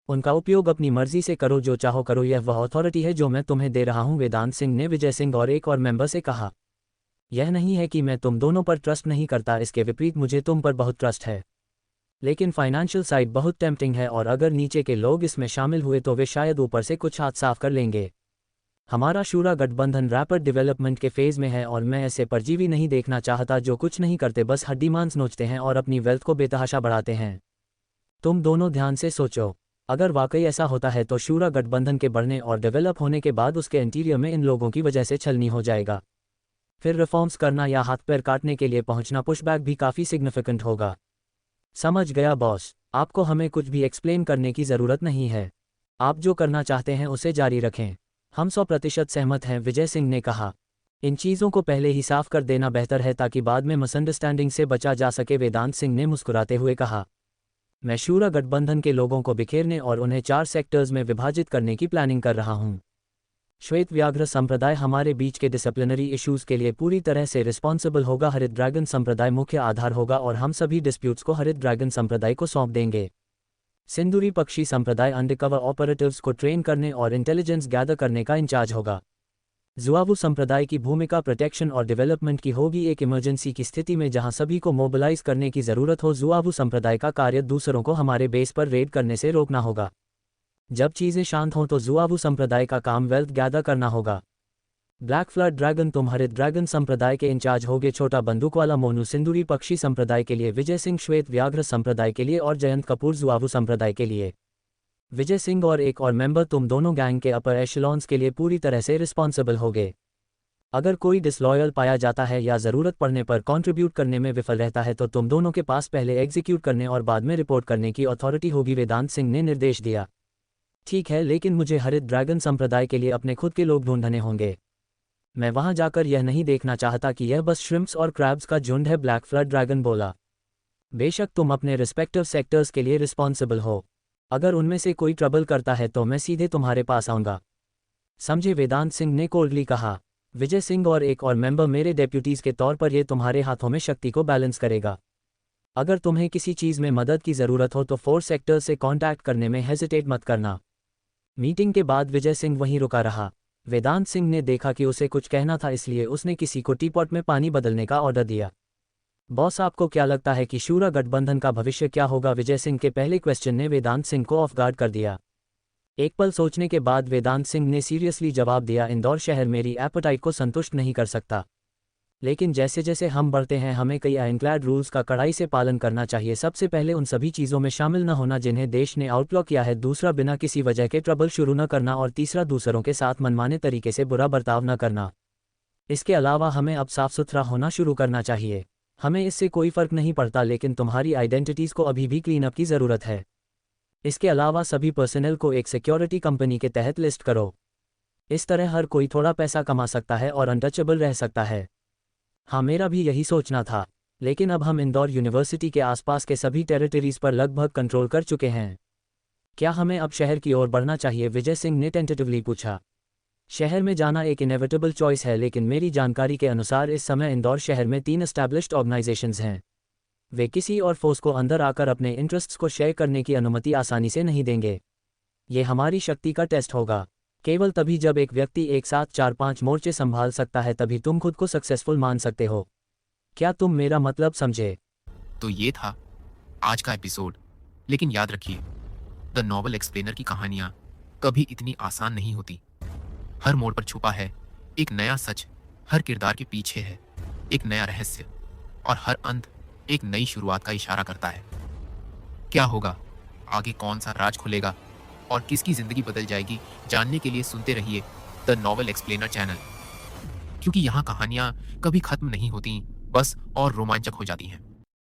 उनका उपयोग अपनी मर्जी से करो, जो चाहो करो, यह वह अथॉरिटी है जो मैं तुम्हें दे रहा हूं, वेदांत सिंह ने विजय सिंह और एक और मेंबर से कहा। यह नहीं है कि मैं तुम दोनों पर ट्रस्ट नहीं करता, इसके विपरीत मुझे तुम पर बहुत ट्रस्ट है। लेकिन फाइनेंशियल साइड बहुत टेम्पटिंग है और अगर नीचे के लोग इसमें शामिल हुए तो वे शायद ऊपर से कुछ हाथ साफ कर लेंगे। हमारा शूरा गठबंधन रैपिड डेवलपमेंट के फेज में है और मैं ऐसे परजीवी नहीं देखना चाहता जो कुछ नहीं करते, बस हड्डी मांस नोचते हैं और अपनी वेल्थ को बेतहाशा बढ़ाते हैं। तुम दोनों ध्यान से सोचो, अगर वाकई ऐसा होता है तो शूरा गठबंधन के बढ़ने और डेवलप होने के बाद उसके इंटीरियर में इन लोगों की वजह से छलनी हो जाएगा। फिर रिफॉर्म्स करना या हाथ पैर काटने के लिए पहुंचना, पुशबैक भी काफ़ी सिग्निफिकेंट होगा। समझ गया बॉस, आपको हमें कुछ भी एक्सप्लेन करने की ज़रूरत नहीं है। आप जो करना चाहते हैं उसे जारी रखें। हम 100% सहमत हैं, विजय सिंह ने कहा। इन चीज़ों को पहले ही साफ कर देना बेहतर है ताकि बाद में मिसअंडरस्टैंडिंग से बचा जा सके, वेदांत सिंह ने मुस्कुराते हुए कहा। मैं शूरा गठबंधन के लोगों को बिखेरने और उन्हें 4 सेक्टर्स में विभाजित करने की प्लानिंग कर रहा हूं। श्वेत व्याघ्र संप्रदाय हमारे बीच के डिसिप्लिनरी इश्यूज के लिए पूरी तरह से रिस्पॉन्सिबल होगा, हरित ड्रैगन संप्रदाय मुख्य आधार होगा और हम सभी डिस्प्यूट्स को हरित ड्रैगन संप्रदाय को सौंप देंगे। सिंदूरी पक्षी संप्रदाय अंडरकवर ऑपरेटिव्स को ट्रेन करने और इंटेलिजेंस गैदर करने का इंचार्ज होगा। जुआवू संप्रदाय की भूमिका प्रोटेक्शन और डेवलपमेंट की होगी, एक इमरजेंसी की स्थिति में जहां सभी को मोबिलाइज करने की ज़रूरत हो। जुआवू संप्रदाय का कार्य दूसरों को हमारे बेस पर रेड करने से रोकना होगा। जब चीज़ें शांत हों तो जुआवू संप्रदाय का काम वेल्थ गैदर करना होगा। ब्लैक फ्लड ड्रैगन, तुम हरित ड्रैगन संप्रदाय के इंचार्ज होगे। छोटा बंदूक वाला मोनू सिंदूरी पक्षी संप्रदाय के लिए, विजय सिंह श्वेत व्याघ्र संप्रदाय के लिए और जयंत कपूर जुआवू संप्रदाय के लिए। विजय सिंह और एक और मेंबर, तुम दोनों गैंग के अपर एशेलॉन्स के लिए पूरी तरह से रिस्पॉन्सिबल होगे। अगर कोई डिसलॉयल पाया जाता है या ज़रूरत पड़ने पर कंट्रीब्यूट करने में विफल रहता है तो तुम दोनों के पास पहले एग्जीक्यूट करने और बाद में रिपोर्ट करने की अथॉरिटी होगी, वेदांत सिंह ने निर्देश दिया। ठीक है, लेकिन मुझे हरित ड्रैगन संप्रदाय के लिए अपने खुद के लोग ढूंढने होंगे। मैं वहां जाकर यह नहीं देखना चाहता कि यह बस श्रिम्प्स और क्रैब्स का झुंड है, ब्लैक फ्लड ड्रैगन बोला। बेशक तुम अपने रिस्पेक्टिव सेक्टर्स के लिए रिस्पॉन्सिबल हो। अगर उनमें से कोई ट्रबल करता है तो मैं सीधे तुम्हारे पास आऊंगा, समझे, वेदांत सिंह ने कोल्डली कहा। विजय सिंह और एक और मेंबर मेरे डेप्यूटीज के तौर पर, यह तुम्हारे हाथों में शक्ति को बैलेंस करेगा। अगर तुम्हें किसी चीज़ में मदद की ज़रूरत हो तो 4 सेक्टर्स से कांटेक्ट करने में हेजिटेट मत करना। मीटिंग के बाद विजय सिंह वहीं रुका रहा। वेदांत सिंह ने देखा कि उसे कुछ कहना था, इसलिए उसने किसी को टीपॉट में पानी बदलने का ऑर्डर दिया। बॉस, आपको क्या लगता है कि शूरा गठबंधन का भविष्य क्या होगा? विजय सिंह के पहले क्वेश्चन ने वेदांत सिंह को ऑफ गार्ड कर दिया। एक पल सोचने के बाद वेदांत सिंह ने सीरियसली जवाब दिया, इंदौर शहर मेरी एपेटाइट को संतुष्ट नहीं कर सकता, लेकिन जैसे जैसे हम बढ़ते हैं हमें कई आयनक्लैड रूल्स का कड़ाई से पालन करना चाहिए। सबसे पहले उन सभी चीज़ों में शामिल न होना जिन्हें देश ने आउटलॉ किया है, दूसरा बिना किसी वजह के ट्रबल शुरू न करना और तीसरा दूसरों के साथ मनमाने तरीके से बुरा बर्ताव न करना। इसके अलावा हमें अब साफ सुथरा होना शुरू करना चाहिए। हमें इससे कोई फ़र्क नहीं पड़ता, लेकिन तुम्हारी आइडेंटिटीज़ को अभी भी क्लीन अप की ज़रूरत है। इसके अलावा सभी पर्सनल को एक सिक्योरिटी कंपनी के तहत लिस्ट करो। इस तरह हर कोई थोड़ा पैसा कमा सकता है और अनटचेबल रह सकता है। हाँ, मेरा भी यही सोचना था, लेकिन अब हम इंदौर यूनिवर्सिटी के आसपास के सभी टेरिटरीज़ पर लगभग कंट्रोल कर चुके हैं। क्या हमें अब शहर की ओर बढ़ना चाहिए? विजय सिंह ने टेंटेटिवली पूछा। शहर में जाना एक इनेविटेबल चॉइस है, लेकिन मेरी जानकारी के अनुसार इस समय इंदौर शहर में 3 एस्टैब्लिश्ड ऑर्गेनाइजेशंस हैं। वे किसी और फोर्स को अंदर आकर अपने इंटरेस्ट्स को शेयर करने की अनुमति आसानी से नहीं देंगे। ये हमारी शक्ति का टेस्ट होगा। केवल तभी जब एक व्यक्ति एक साथ 4-5 मोर्चे संभाल सकता है तभी तुम खुद को सक्सेसफुल मान सकते हो। क्या तुम मेरा मतलब समझे? तो ये था आज का एपिसोड, लेकिन याद रखिए, द नॉवल एक्सप्लेनर की कहानियां कभी इतनी आसान नहीं होती। हर मोड़ पर छुपा है एक नया सच, हर किरदार के पीछे है एक नया रहस्य, और हर अंत एक नई शुरुआत का इशारा करता है। क्या होगा आगे, कौन सा राज खुलेगा और किसकी जिंदगी बदल जाएगी, जानने के लिए सुनते रहिए द नॉवल एक्सप्लेनर चैनल, क्योंकि यहाँ कहानियाँ कभी खत्म नहीं होती, बस और रोमांचक हो जाती हैं।